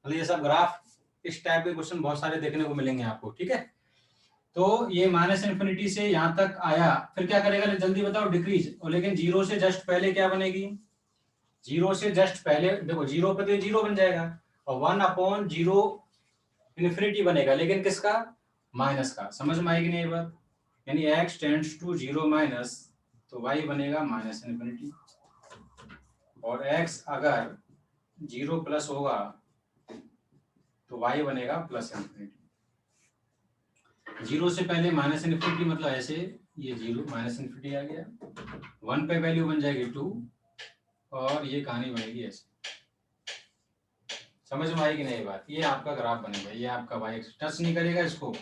मतलब ये सब ग्राफ इस टाइप के क्वेश्चन बहुत सारे देखने को मिलेंगे आपको, ठीक है। तो ये -इन्फिनिटी से यहाँ तक आया, फिर क्या करेगा जल्दी बताओ, डिक्रीज, और लेकिन 0 से जस्ट पहले क्या बनेगी, 0 से जस्ट पहले देखो 0 पे तो 0 बन जाएगा, और 1/0 इन्फिनिटी बनेगा, लेकिन किसका, माइनस का। समझ में आएगी नहीं ये बात, यानी x टेंड्स टू 0 माइनस तो y बनेगा -इन्फिनिटी, और x अगर 0 प्लस होगा तो y बनेगा +इन्फिनिटी। 0 से पहले -इन्फिनिटी मतलब ऐसे, ये 0 -इन्फिनिटी आ गया, 1 पे वैल्यू बन जाएगी 2, और ये कहानी बनेगी ऐसे। समझ में आएगी नहीं बात, ये आपका ग्राफ बनेगा, ये आपका y एक्स टच नहीं करेगा इसको।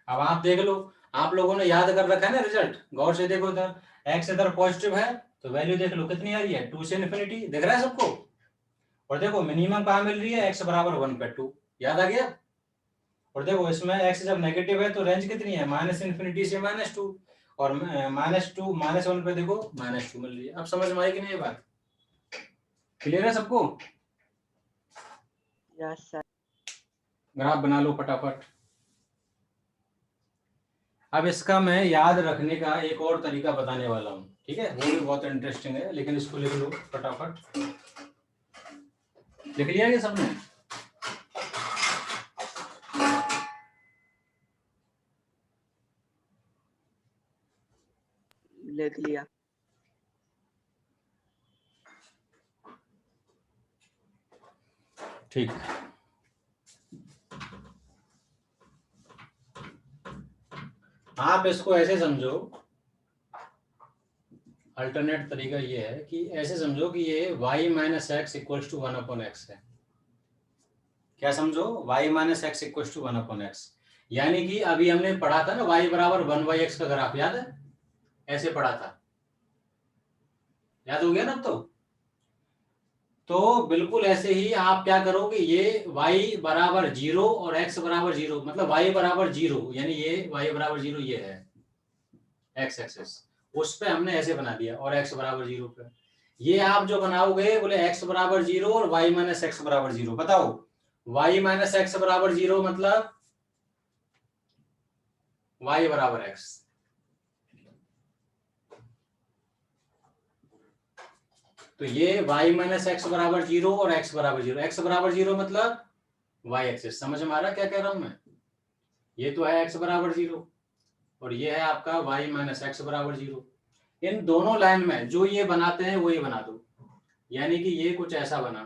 अब आप देख लो, आप लोगों ने याद कर रखा है ना रिजल्ट, गौर से देखो इधर, x इधर पॉजिटिव है तो वैल्यू देख लो कितनी आ रही है, 2 से इन्फिनिटी, दिख रहा है सबको। और देखो मिनिमम कहाँ मिल रही है, x बराबर 1 पे 2, याद आ गया। और देखो इसमें x जब नेगेटिव है तो रेंज कितनी है, -इन्फिनिटी से -2, और -2 -1 पे देखो -2 मिल रही है। अब समझ में आई कि नहीं ये बात, क्लियर है सबको। Yes sir. ग्राफ बना लो फटाफट। अब इसका मैं याद रखने का एक और तरीका बताने वाला हूँ, ठीक है, वो भी बहुत इंटरेस्टिंग है, लेकिन इसको लिख लो फटाफट। लिख लिया ये सबने, लिख लिया। ठीक। आप इसको ऐसे समझो, अल्टरनेट तरीका ये है कि ऐसे समझो कि ये y - x = 1/x है। क्या समझो, y - x = 1/x, यानी कि अभी हमने पढ़ा था ना y बराबर 1/x का ग्राफ, याद है, ऐसे पढ़ा था, याद हो गया ना। तो बिल्कुल ऐसे ही आप क्या करोगे, ये y बराबर 0 और x बराबर 0, मतलब y बराबर 0, यानी ये y बराबर 0 ये है x एक्सिस, उस पे हमने ऐसे बना दिया, और x बराबर 0 पे ये आप जो बनाओगे, बोले x बराबर 0 और y - x बराबर 0, बताओ y - x बराबर 0 मतलब y बराबर x, तो ये y - x बराबर 0 और x बराबर 0, x बराबर 0 मतलब y एक्सिस। समझ में आ रहा क्या कह रहा हूं मैं, ये तो है x बराबर 0 और ये है आपका y - x बराबर 0। इन दोनों लाइन में जो ये बनाते हैं वही बना दो, यानी कि ये कुछ ऐसा बना,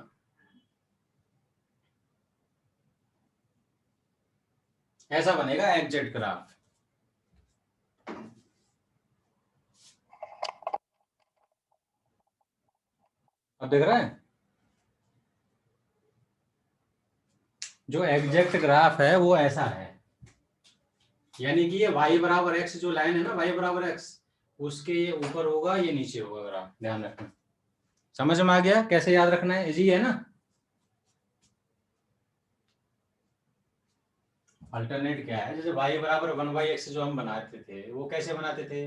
ऐसा बनेगा एग्जैक्ट ग्राफ। अब देख रहे हैं, जो एग्जैक्ट ग्राफ है वो ऐसा है, यानी कि ये y बराबर x जो लाइन है ना, y बराबर x, उसके ये ऊपर होगा ये नीचे होगा ग्राफ, ध्यान रखना। समझ में आ गया कैसे याद रखना है, इजी है ना। अल्टरनेट क्या है, जैसे y बराबर 1/x जो हम बनाते थे वो कैसे बनाते थे,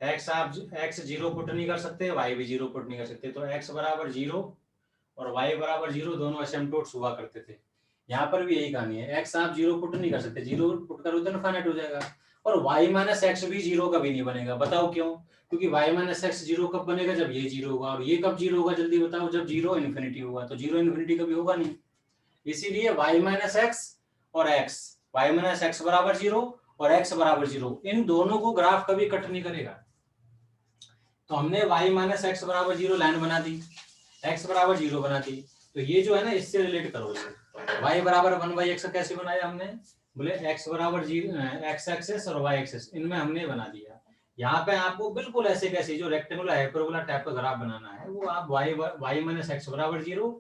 x आप x 0 पुट नहीं कर सकते, y भी 0 पुट नहीं कर सकते, तो x बराबर 0 और y बराबर 0 दोनों असिम्प्टोट्स हुआ करते थे। यहाँ पर भी यही कहानी है, x आप 0 पुट नहीं कर सकते, 0 पुट करो तो इनफाइनाइट हो जाएगा, और y माइनस एक्स भी 0 कभी नहीं बनेगा। बताओ क्यों, क्योंकि y माइनस एक्स 0 कब बनेगा, जब ये 0 होगा, और ये कब 0 होगा जल्दी बताओ, जब 0 इन्फिनिटी होगा, तो 0 इन्फिनिटी कभी होगा नहीं। इसीलिए y माइनस एक्स और x, y माइनस एक्स बराबर 0 और x बराबर 0, इन दोनों को ग्राफ कभी कट नहीं करेगा। तो हमने y माइनस एक्स बराबर 0 लाइन बना दी, x बराबर 0 बना दी, तो ये जो है ना इससे रिलेट करो, y बराबर 1/x कैसे बनाया हमने, बोले x बराबर 0 x एक्सेस और y एक्सेस इनमें हमने बना दिया। यहाँ पे आपको बिल्कुल ऐसे कैसे जो रेक्टेंगुलर हाइपरबोला टाइप का ग्राफ बनाना है वो आप y माइनस एक्स बराबर 0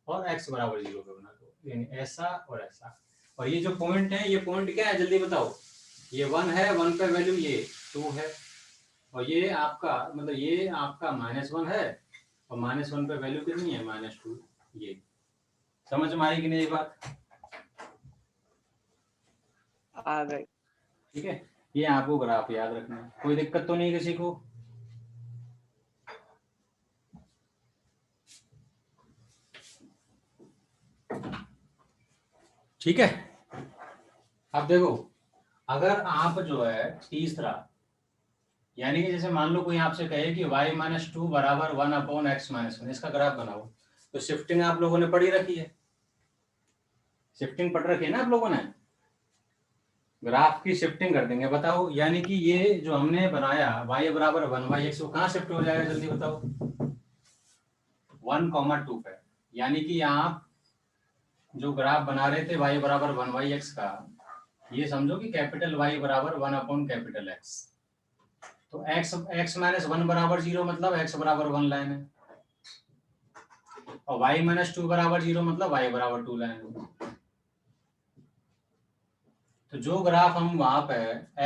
और x बराबर 0 पे बना दो, यानी ऐसा और ऐसा। और ये जो पॉइंट है, ये पॉइंट क्या है जल्दी बताओ, ये 1 है, 1 पे वैल्यू ये 2 है, और ये आपका मतलब ये आपका -1 है, और -1 पे वैल्यू कितनी है, -2। ये समझ में आई कि नहीं ये बात, आ गई। ठीक है। ये आपको ग्राफ याद रखना है, कोई दिक्कत तो नहीं किसी को। ठीक है, अब देखो, अगर आप जो है तीसरा, यानी कि जैसे मान लो कोई आपसे कहे कि y माइनस 2 बराबर 1/x-1, इसका ग्राफ बनाओ, तो शिफ्टिंग आप लोगों ने पढ़ी रखी है, शिफ्टिंग पढ़ रखी है ना आप लोगों ने, ग्राफ की शिफ्टिंग कर देंगे। बताओ, यानी कि ये जो हमने बनाया y बराबर 1/x, वो कहाँ शिफ्ट हो जाएगा जल्दी बताओ, 1,2 पे। यानी कि आप जो ग्राफ बना रहे थे y बराबर 1/x का, ये समझो कि कैपिटल Y बराबर 1/X, तो x माइनस 1 बराबर 0 मतलब x बराबर 1 लाइन है, और y माइनस 2 बराबर 0 मतलब y बराबर 2 लाइन है। तो जो ग्राफ हम वहां पे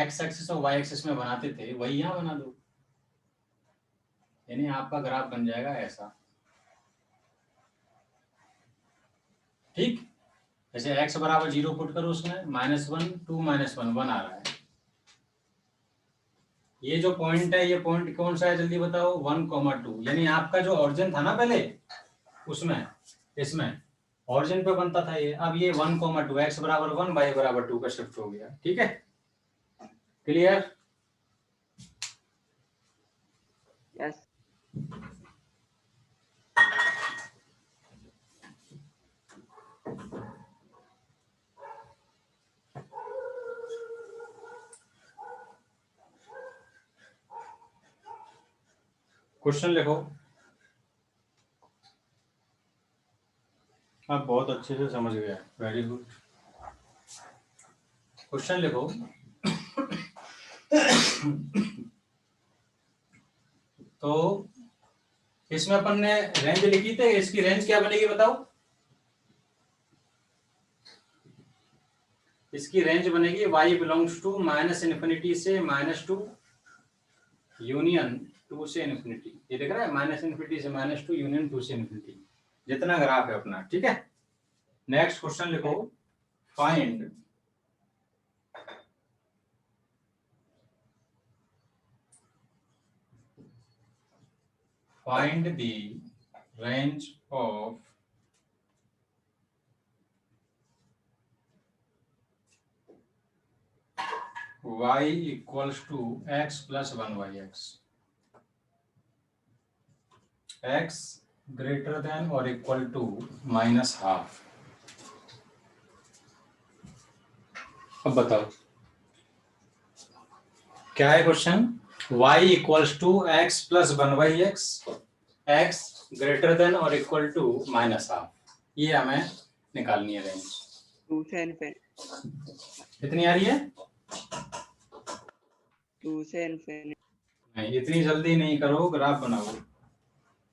x एक्सिस और y एक्सिस में बनाते थे वही यहाँ बना दो, यानी आपका ग्राफ बन जाएगा ऐसा, ठीक। जैसे x बराबर 0 पुट करो, उसमें -1 2 -1 1 आ रहा है। ये जो पॉइंट है, ये पॉइंट कौन सा है जल्दी बताओ, 1,2, यानी आपका जो ऑरिजिन था ना पहले उसमें, इसमें ऑरिजिन पे बनता था ये, अब ये 1,2, x बराबर 1 y बराबर 2 का शिफ्ट हो गया। ठीक है, क्लियर। यस। क्वेश्चन लिखो, आप बहुत अच्छे से समझ गया, वेरी गुड। क्वेश्चन लिखो, तो इसमें अपन ने रेंज लिखी थी, इसकी रेंज क्या बनेगी बताओ, इसकी रेंज बनेगी y बिलोंग्स टू -∞ से -2 यूनियन 2 से इन्फिनिटी। ये देख रहा है, -∞ से -2 यूनियन 2 से इन्फिनिटी, जितना ग्राफ है अपना। ठीक है, नेक्स्ट क्वेश्चन लिखो, find the range of y equals to x plus 1/x, x greater than or equal to -half। अब बताओ क्या है question, y equals to x plus 1/x, x greater than or equal to -half, ये हमें निकालनी है range. 2 से infinity, कितनी आ रही है, 2 से इन्फिनिटी। नहीं इतनी जल्दी नहीं करो, ग्राफ बनाओ,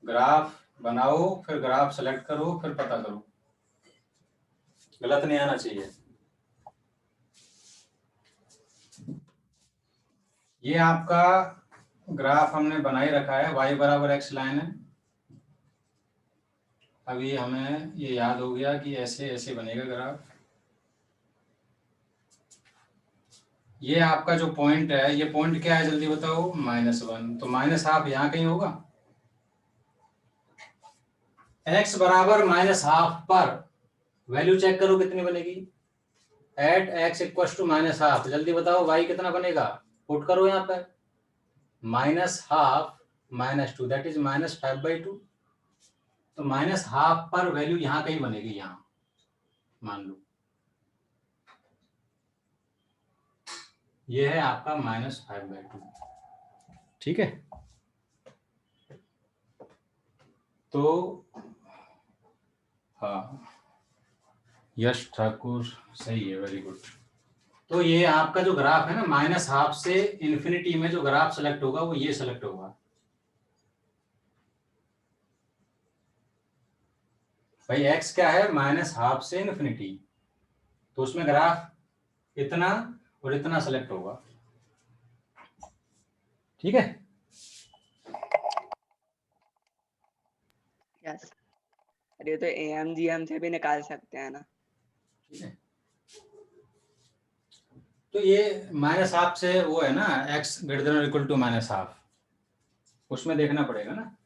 ग्राफ बनाओ, फिर ग्राफ सेलेक्ट करो, फिर पता करो, गलत नहीं आना चाहिए। ये आपका ग्राफ हमने बना ही रखा है, y बराबर x लाइन है। अभी हमें ये याद हो गया कि ऐसे ऐसे बनेगा ग्राफ, ये आपका जो पॉइंट है, ये पॉइंट क्या है जल्दी बताओ, -1, तो -½ यहाँ कहीं होगा। x बराबर -½ पर वैल्यू चेक करो कितनी बनेगी, एट x इक्वल टू -½ जल्दी बताओ y कितना बनेगा, पुट करो यहाँ पर, -½ -2 दैट इज -5/2, तो -½ पर वैल्यू यहाँ कहीं बनेगी, यहाँ मान लो ये है आपका -5/2, ठीक है। तो हाँ यश ठाकुर सही है, वेरी गुड। तो ये आपका जो ग्राफ है ना, -½ से इन्फिनिटी में जो ग्राफ सेलेक्ट होगा वो ये सेलेक्ट होगा। भाई x क्या है, -½ से इन्फिनिटी, तो उसमें ग्राफ इतना और इतना सेलेक्ट होगा, ठीक है। यस, अरे तो AMGM से भी निकाल सकते हैं ना। ठीक है, तो ये -½ से वो है ना, x > -½ उसमें देखना पड़ेगा ना।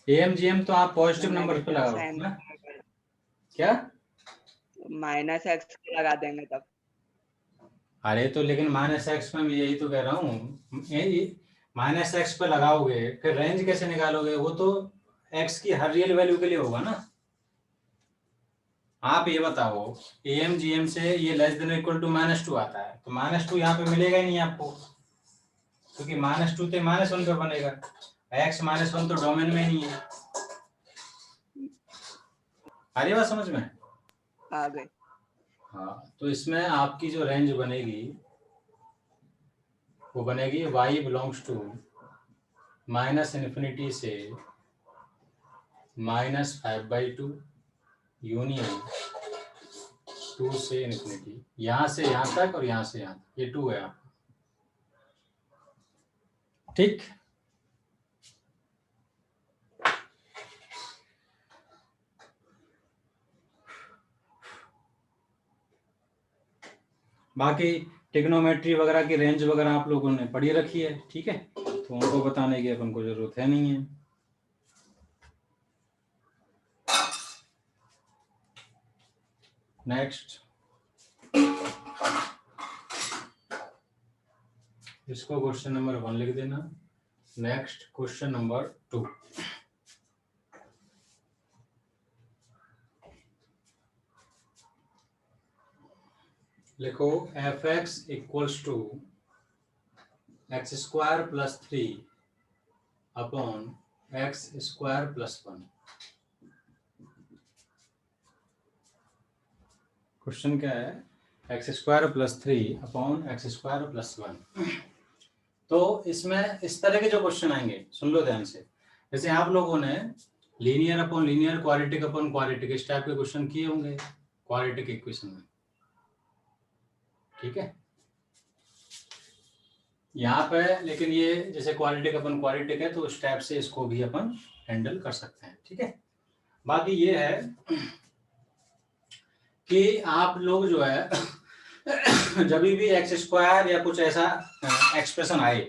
AMGM तो आप पॉजिटिव नंबर पे लगाओगे ना, क्या -x लगा देंगे तब। अरे तो लेकिन -x में मैं यही तो कह रहा हूँ, -x पे लगाओगे फिर रेंज कैसे निकालोगे, वो तो x की हर रियल वैल्यू के लिए होगा ना। आप ये बताओ AMGM से ये < आता है, तो -2 यहाँ पे मिलेगा ही नहीं आपको, क्योंकि -2 तो -1 पे बनेगा, x -1 तो डोमेन में नहीं है। आ रही बात समझ में? आ गए। हाँ, तो इसमें आपकी जो रेंज बनेगी वो बनेगी y बिलोंग्स टू -∞ से -5/2 यूनियन 2 से इन्फिनिटी, यहाँ से यहाँ तक और यहाँ से यहाँ तक, ये 2 है आपका, ठीक। बाकी टिग्नोमेट्री वगैरह की रेंज वगैरह आप लोगों ने पढ़ी रखी है, ठीक है, तो उनको बताने की अपन को जरूरत है नहीं है। नेक्स्ट, इसको क्वेश्चन नंबर 1 लिख देना। नेक्स्ट क्वेश्चन नंबर 2, लिखो f(x) equals to x² + 3 upon x² + 1। Question क्या है, x² + 3 अपॉन x² + 1। तो इसमें इस तरह के जो क्वेश्चन आएंगे सुन लो ध्यान से, जैसे आप लोगों ने linear upon linear, quadratic upon quadratic, इस टाइप के क्वेश्चन किए होंगे क्वाड्रेटिक इक्वेशन में, ठीक है। यहाँ पे लेकिन ये जैसे क्वाड्रेटिक अपन क्वाड्रेटिक है, तो उस टाइप से इसको भी अपन हैंडल कर सकते हैं, ठीक है। बाकी ये है कि आप लोग जो है जब भी x² या कुछ ऐसा एक्सप्रेशन आए,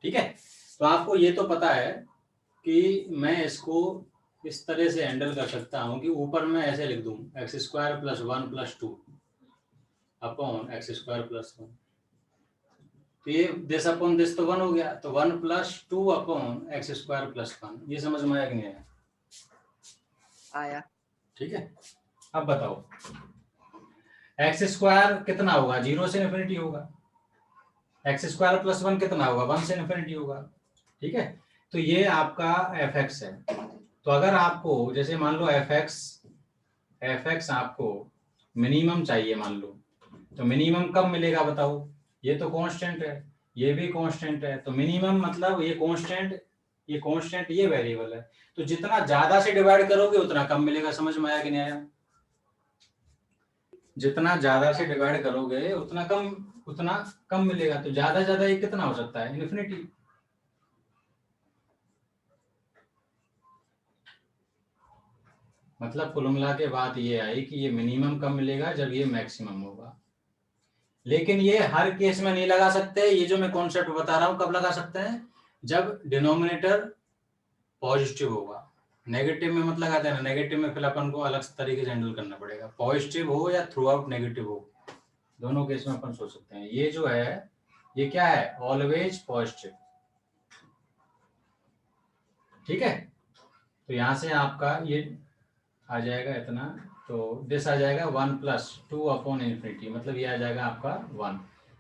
ठीक है, तो आपको ये तो पता है कि मैं इसको इस तरह से हैंडल कर सकता हूँ कि ऊपर मैं ऐसे लिख दूँ x² + 1 + 2 अपॉन x² + 1, तो ये दिस अपॉन दिस तो 1 हो गया, तो 1 + 2 अपॉन x² + 1। ये समझ में आया कि नहीं आया? आया। ठीक है, अब बताओ x² कितना होगा, 0 से इन्फिनिटी होगा, x² + 1 कितना होगा, 1 से इन्फिनिटी होगा, ठीक है। तो ये आपका f(x) है। तो अगर आपको जैसे मान लो f(x) आपको मिनिमम चाहिए मान लो, तो मिनिमम कब मिलेगा बताओ, ये तो कांस्टेंट है, ये भी कांस्टेंट है, तो मिनिमम मतलब ये कांस्टेंट ये वेरिएबल है, तो जितना ज्यादा से डिवाइड करोगे उतना कम मिलेगा। समझ में आया कि नहीं आया? जितना ज्यादा से डिवाइड करोगे उतना कम मिलेगा, तो ज्यादा ये कितना हो सकता है, इन्फिनिटी। मतलब कुल मिला के बात ये आई कि ये मिनिमम कब मिलेगा, जब ये मैक्सिमम होगा। लेकिन ये हर केस में नहीं लगा सकते। ये जो मैं कॉन्सेप्ट बता रहा हूं कब लगा सकते हैं, जब डिनोमिनेटर पॉजिटिव होगा। नेगेटिव में मत लगाते हैं ना, नेगेटिव में फिर अपन को अलग तरीके से हैंडल करना पड़ेगा। पॉजिटिव हो या थ्रू आउट नेगेटिव हो, दोनों केस में अपन सोच सकते हैं। ये जो है ये क्या है, ऑलवेज पॉजिटिव। ठीक है, तो यहां से आपका ये आ जाएगा इतना, तो दिस आ जाएगा 1 प्लस 2 अपॉन इन्फिनिटी, मतलब ये आ जाएगा आपका 1।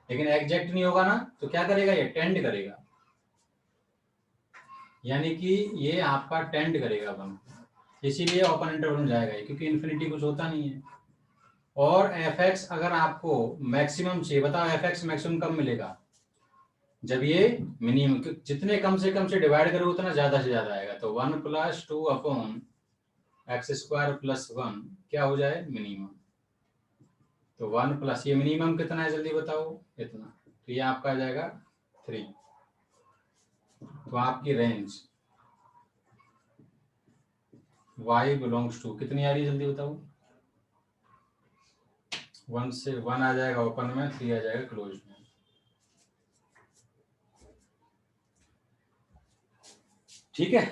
लेकिन एग्जैक्ट नहीं होगा ना, तो क्या करेगा, ये टेंड करेगा, यानी कि ये आपका टेंड करेगा 1, इसीलिए ओपन इंटरवल में जाएगा, क्योंकि इन्फिनिटी कुछ होता नहीं है। और एफ एक्स अगर आपको मैक्सिमम चाहिए, बताओ एफ एक्स मैक्सिमम कब मिलेगा, जब ये मिनिमम, जितने कम से डिवाइड करोगे उतना ज्यादा से ज्यादा आएगा। तो 1 plus 2 upon x square plus 1 क्या हो जाए, मिनिमम। तो 1 प्लस ये मिनिमम कितना है, जल्दी बताओ, इतना, तो ये आपका आ जाएगा 3। तो आपकी रेंज y बिलोंग्स टू कितनी आ रही है, जल्दी बताओ। 1 से 1 आ जाएगा ओपन में, 3 आ जाएगा क्लोज में। ठीक है,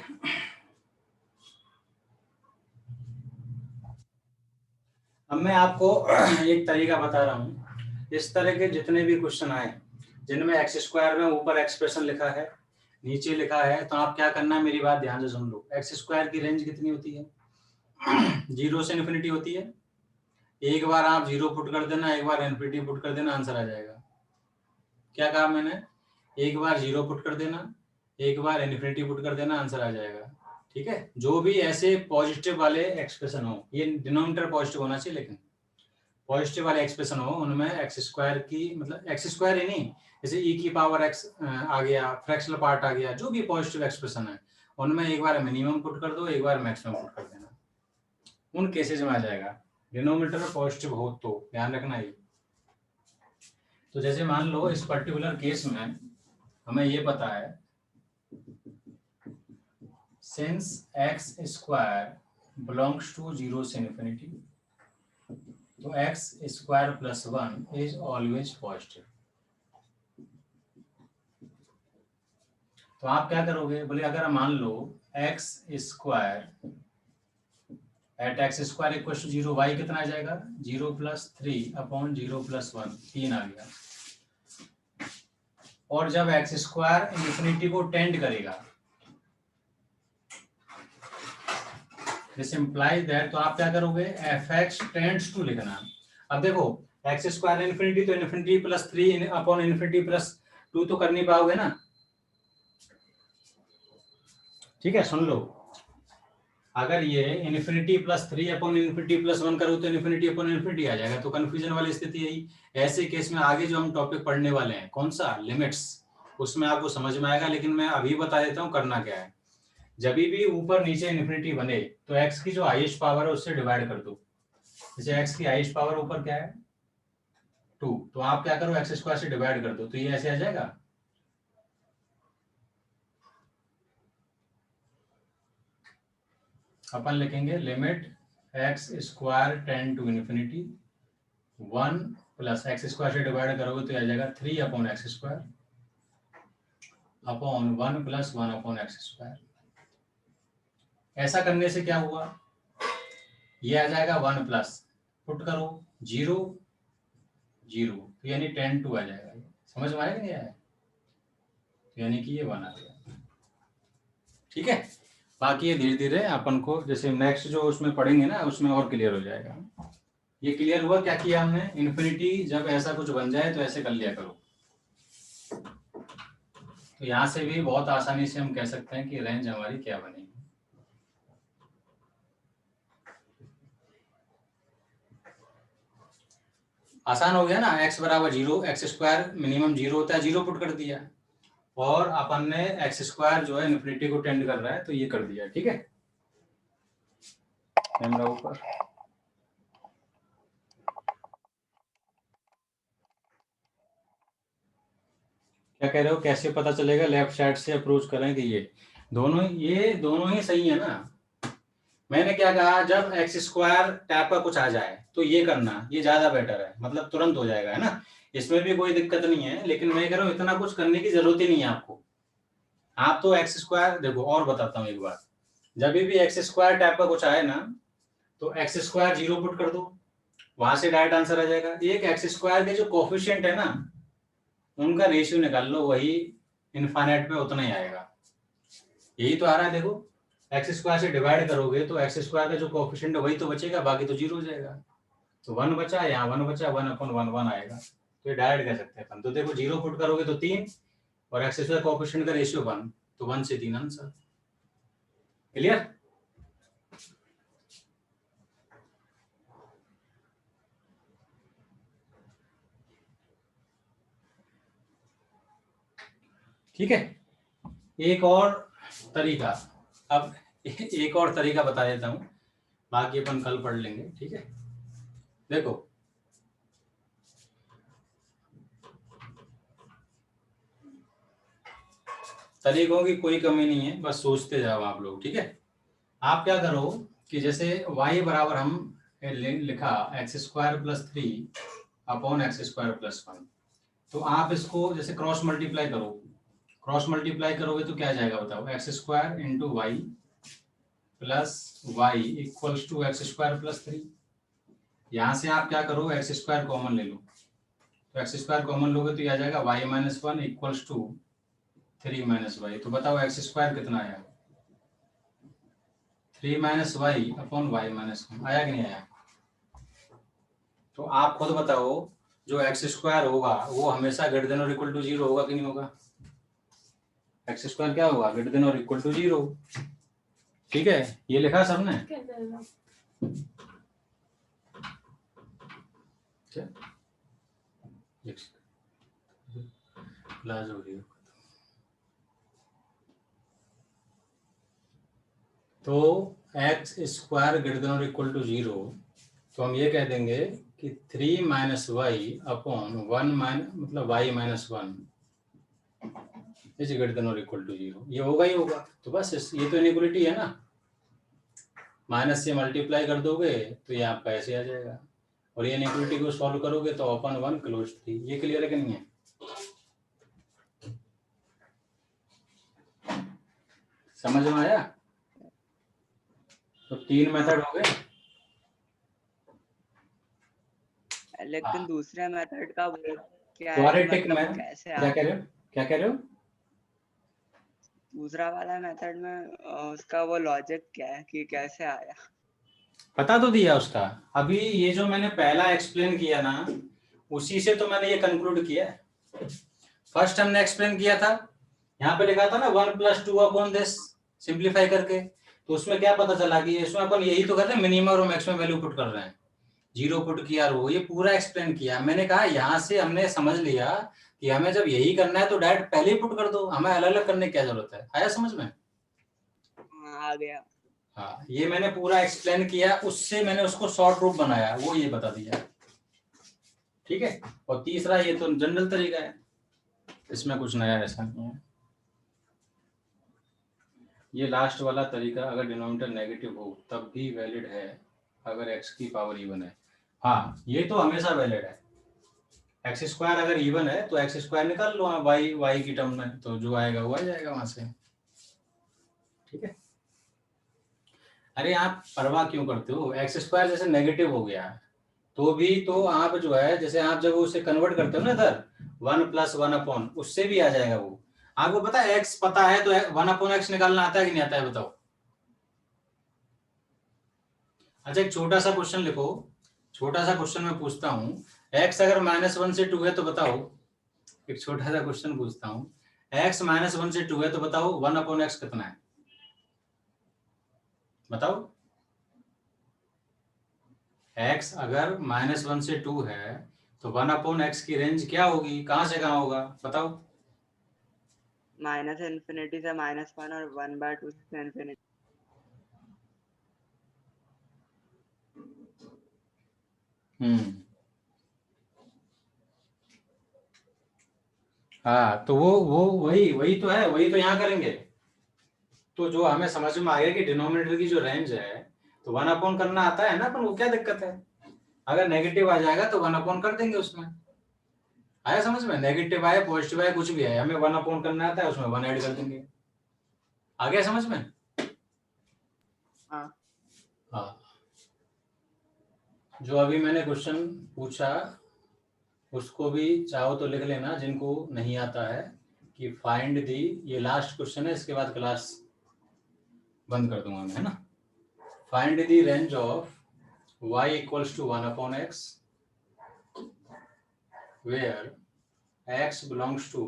अब मैं आपको एक तरीका बता रहा हूँ। इस तरह के जितने भी क्वेश्चन आए जिनमें एक्स स्क्वायर में ऊपर एक्सप्रेशन लिखा है नीचे लिखा है, तो आप क्या करना है, मेरी बात ध्यान से सुन लो। एक्स स्क्वायर की रेंज कितनी होती है, 0 से इन्फिनिटी होती है। एक बार आप 0 पुट कर देना, एक बार इन्फिनिटी पुट कर देना, आंसर आ जाएगा। क्या कहा मैंने, एक बार 0 पुट कर देना, एक बार इन्फिनिटी पुट कर देना, आंसर आ जाएगा। ठीक है, जो भी ऐसे पॉजिटिव वाले एक्सप्रेशन हो, ये डिनोमिनेटर पॉजिटिव होना चाहिए, लेकिन पॉजिटिव वाले एक्सप्रेशन हो उनमें एक्स स्क्वायर की, मतलब एक्स स्क्वायर ही नहीं, जैसे ई की पावर एक्स आ गया, फ्रैक्शनल पार्ट आ गया, जो भी पॉजिटिव एक्सप्रेशन है उनमें एक बार मिनिमम पुट कर दो, एक बार मैक्सिमम पुट कर देना, उन केसेस में आ जाएगा। डिनोमिनेटर पॉजिटिव हो तो ध्यान रखना ये। तो जैसे मान लो इस पर्टिकुलर केस में हमें ये पता है, since x square belongs to 0 से इन्फिनिटी, तो x square plus 1 is always positive. तो आप क्या करोगे, बोले अगर मान लो x square at x square equal to 0, y कितना आ जाएगा, 0 प्लस 3 अपॉन 0 प्लस 1, 3 आ गया। और जब एक्स स्क्वायर इन्फिनिटी को टेंड करेगा, दिस इंप्लाइज दैट, तो आप क्या करोगे, एफ एक्स टेंड्स टू लिखना। अब देखो एक्स स्क्वायर इन्फिनिटी, तो infinity plus 3 upon infinity plus 2 तो कर नहीं पाओगे ना। ठीक है, सुन लो, अगर ये infinity plus 3 upon infinity plus 1 करो तो इन्फिनिटी अपॉन इन्फिनिटी आ जाएगा। तो कंफ्यूजन वाली स्थिति यही। ऐसे केस में आगे जो हम टॉपिक पढ़ने वाले हैं, कौन सा, लिमिट्स, उसमें आपको समझ में आएगा। लेकिन मैं अभी बता देता हूँ करना क्या है। जब भी ऊपर नीचे इन्फिनिटी बने तो एक्स की जो हाईएस्ट पावर है उससे डिवाइड कर दो। जैसे एक्स की हाईएस्ट पावर ऊपर क्या है, 2, तो आप क्या करो, एक्स स्क्वायर से डिवाइड कर दो, तो ये ऐसे आ जाएगा। अपन लिखेंगे limit x square tend to infinity 1 plus x square से डिवाइड करोगे तो आ जाएगा 3 upon x square upon 1 plus 1 upon x square. ऐसा करने से क्या हुआ, ये आ जाएगा 1 प्लस, पुट करो 0 0, तो यानी 10 2 आ जाएगा। समझ में आएगा नहीं आया, तो यानी कि ये 1 आ गया। ठीक है, बाकी ये धीरे धीरे अपन को जैसे नेक्स्ट जो उसमें पढ़ेंगे ना उसमें और क्लियर हो जाएगा। ये क्लियर हुआ क्या किया हमने, इन्फिनिटी जब ऐसा कुछ बन जाए तो ऐसे कर लिया करो। तो यहां से भी बहुत आसानी से हम कह सकते हैं कि रेंज हमारी क्या बनेगी। आसान हो गया ना, x बराबर 0, एक्स स्क्वायर मिनिमम 0 होता है, 0 पुट कर दिया, और अपन ने एक्स स्क्वायर जो है इन्फिनिटी को टेंड कर रहा है तो ये कर दिया। ठीक है, कैमरा ऊपर, क्या कह रहे हो, कैसे पता चलेगा, लेफ्ट साइड से अप्रोच करें कि ये दोनों ही सही है ना। मैंने क्या कहा, जब एक्स स्क्वायर टाइप का कुछ आ जाए तो ये करना, ये ज्यादा बेटर है, मतलब तुरंत हो जाएगा, है ना, इसमें भी कोई दिक्कत नहीं है। लेकिन मैं कह रहा हूँ इतना कुछ करने की जरूरत ही नहीं है आपको। आप तो एक्स स्क्वायर देखो, और बताता हूँ एक बार, जब भी एक्स स्क्वायर टाइप का कुछ आए ना, तो एक्स स्क्वायर 0 पुट कर दो, वहां से डायरेक्ट आंसर आ जाएगा। एक एक्स स्क्वायर के जो कोफिशिएंट है ना, उनका रेशियो निकाल लो, वही इनफाइनाइट पे उतना ही आएगा। यही तो आ रहा है, देखो एक्स स्क्वायर से डिवाइड करोगे तो एक्स स्क्वायर का जो कोफिशिएंट है वही तो बचेगा, बाकी तो 0 हो जाएगा। तो 1 बचा, यहाँ 1 बचा, 1/1 आएगा, तो ये डायरेक्ट कह सकते हैं अपन। तो देखो 0 पुट करोगे तो 3, और एक्स स्क्वायर कोफिशिएंट का रेशियो 1, तो 1 से 3 आंसर। क्लियर? ठीक है, एक और तरीका, अब एक और तरीका बता देता हूं, बाकी अपन कल पढ़ लेंगे। ठीक है, देखो तरीकों की कोई कमी नहीं है, बस सोचते जाओ आप लोग। ठीक है, आप क्या करो कि जैसे y बराबर हम लिखा x square plus 3 upon x square plus 1, तो आप इसको जैसे क्रॉस मल्टीप्लाई करो, क्रॉस मल्टीप्लाई करोगे तो क्या आ जाएगा बताओ, x square into y plus y equals to x square plus 3। यहाँ से आप क्या करो, एक्स स्क्वायर कॉमन ले लो, तो एक्स स्क्वायर कॉमन लोगे तो ये आ जाएगा y minus 1 equals to 3 minus y. तो बताओ एक्स स्क्वायर कितना आया, 3 minus y upon y minus 1, आया कि नहीं आया? तो आप खुद बताओ, जो एक्स स्क्वायर होगा वो हमेशा ग्रेटर देन और इक्वल टू 0 होगा कि नहीं होगा? एक्स स्क्वायर क्या होगा, ग्रेटर देन और इक्वल टू 0। ठीक है, ये लिखा सबने? क्लास हो रही है तो एक्स स्क्वायर ग्रेटर देन और इक्वल टू 0, तो हम ये कह देंगे कि 3 माइनस वाई अपॉन 1 मतलब y minus 1 is greater than और इक्वल टू 0। ये होगा ही होगा, तो बस ये तो इनइक्वलिटी है ना, माइनस से मल्टीप्लाई कर दोगे तो ये आपका ऐसे आ जाएगा, और ये इनइक्वलिटी को सॉल्व करोगे तो अपन 1 क्लोज 3। ये क्लियर है कि नहीं है? समझ में आया? तो 3 मेथड हो गए। लेकिन दूसरे मेथड का वो क्या है, क्वाड्रेटिक मतलब में कैसे क्या कह रहे हो, क्या कह रहे हो? दूसरा वाला मेथड में उसका वो लॉजिक क्या है कि कैसे आया? पता तो दिया उसका, अभी ये जो मैंने पहला एक्सप्लेन किया ना, उसी से तो मैंने ये कंक्लूड किया। फर्स्ट हमने एक्सप्लेन किया था, यहाँ पे लिखा था ना 1 + 2 अपॉन दिस, सिंप्लीफाई करके, तो उसमें क्या पता चला कि इसमें अपन यही तो कर रहे हैं, मिनिमम और मैक्सिमम वैल्यू पुट कर रहे हैं, 0 पुट किया, वो ये पूरा एक्सप्लेन किया। मैंने कहा यहाँ से हमने समझ लिया कि हमें जब यही करना है तो डायरेक्ट पहले ही पुट कर दो, हमें अलग अलग करने की क्या जरूरत है। आया समझ में? आ गया। हाँ, ये मैंने पूरा एक्सप्लेन किया, उससे मैंने उसको शॉर्ट रूप बनाया, वो ये बता दिया। ठीक है, और तीसरा ये तो जनरल तरीका है, इसमें कुछ नया ऐसा नहीं है। ये लास्ट वाला तरीका, अगर डिनोमिनेटर नेगेटिव हो तब भी वैलिड है अगर एक्स की पावर इवन है। हाँ, ये तो हमेशा वैलिड है। एक्स स्क्वायर अगर इवन है तो एक्स स्क्वायर निकाल लो वाई वाई की टर्म में, तो जो आएगा वो आ जाएगा वहां से। ठीक है, अरे आप परवाह क्यों करते हो, एक्स स्क्वायर जैसे नेगेटिव हो गया तो भी तो आप जो है, जैसे आप जब उसे कन्वर्ट करते हो ना इधर 1 + 1 अपॉन, उससे भी आ जाएगा वो। आपको पता है एक्स पता है तो 1 अपॉन एक्स निकालना आता है कि नहीं आता है, बताओ? अच्छा, एक छोटा सा क्वेश्चन लिखो, छोटा सा क्वेश्चन मैं पूछता हूँ, एक्स अगर -1 से 2 है तो बताओ, एक छोटा सा क्वेश्चन पूछता हूँ, एक्स -1 से 2 है तो बताओ 1 अपॉन एक्स कितना है, बताओ? एक्स अगर -1 से 2 है तो 1 अपॉन एक्स की रेंज क्या होगी, कहां से कहां होगा, बताओ? -∞ से -1 और 1/2 से इन्फिनिटी। हाँ, तो वो वही वही तो है, वही तो यहाँ करेंगे। तो जो हमें समझ में आ गया कि डिनोमिनेटर की जो रेंज है तो 1 करना आता है ना अपन को, क्या दिक्कत है? अगर नेगेटिव आ जाएगा तो 1 कर देंगे उसमें। आया समझ में? नेगेटिव आए पॉजिटिव आए कुछ भी आए, हमें 1 करना आता है, उसमें 1 ऐड कर देंगे। आ गया समझ में? हाँ। हाँ, जो अभी मैंने क्वेश्चन पूछा उसको भी चाहो तो लिख लेना, जिनको नहीं आता है, कि फाइंड दी, ये लास्ट क्वेश्चन है, इसके बाद क्लास बंद कर दूंगा मैं, है ना। Find the range of y equals to 1/x where x belongs to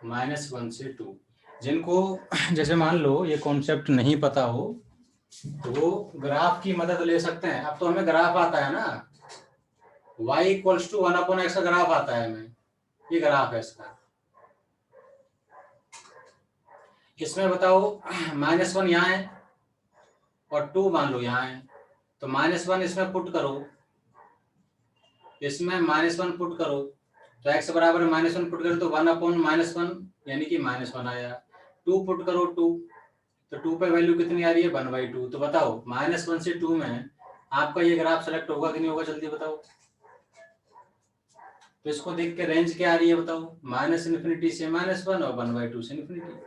-1 से 2। जिनको जैसे मान लो ये कॉन्सेप्ट नहीं पता हो तो वो ग्राफ की मदद ले सकते हैं। अब तो हमें ग्राफ आता है ना, y इक्वल्स टू 1/x का ग्राफ आता है हमें, ये ग्राफ है इसका। इसमें बताओ -1 यहाँ है और 2 मान लो यहाँ है, तो -1 इसमें पुट करो, इसमें -1 पुट करो, तो x बराबर -1 पुट करो तो 1/-1 यानी कि -1 आया। 2 पुट करो 2, तो 2 पे वैल्यू कितनी आ रही है 1/2। तो बताओ -1 से 2 में आपका ये ग्राफ सेलेक्ट होगा कि नहीं होगा, जल्दी बताओ। तो इसको देख के रेंज क्या आ रही है बताओ, -∞ से -1 और 1/2 से ∞।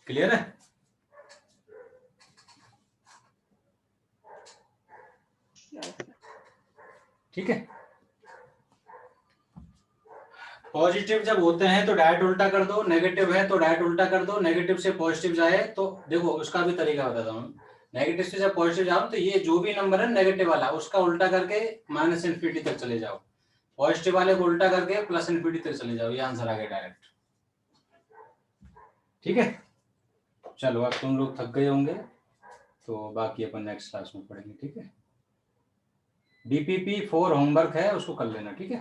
क्लियर है? ठीक है। पॉजिटिव जब होते हैं तो डायरेक्ट उल्टा कर दो, नेगेटिव है तो डायरेक्ट उल्टा कर दो। नेगेटिव से पॉजिटिव जाए तो देखो उसका भी तरीका बताता हूँ। नेगेटिव से जब पॉजिटिव जाओ तो ये जो भी नंबर है नेगेटिव वाला उसका उल्टा करके -∞ तक चले जाओ, पॉजिटिव वाले को उल्टा करके +∞ तक चले जाओ, ये आंसर आ गया डायरेक्ट। ठीक है, चलो अब तुम लोग थक गए होंगे तो बाकी अपन नेक्स्ट क्लास में पढ़ेंगे। ठीक है, DPP 4 होमवर्क है, उसको कर लेना। ठीक है।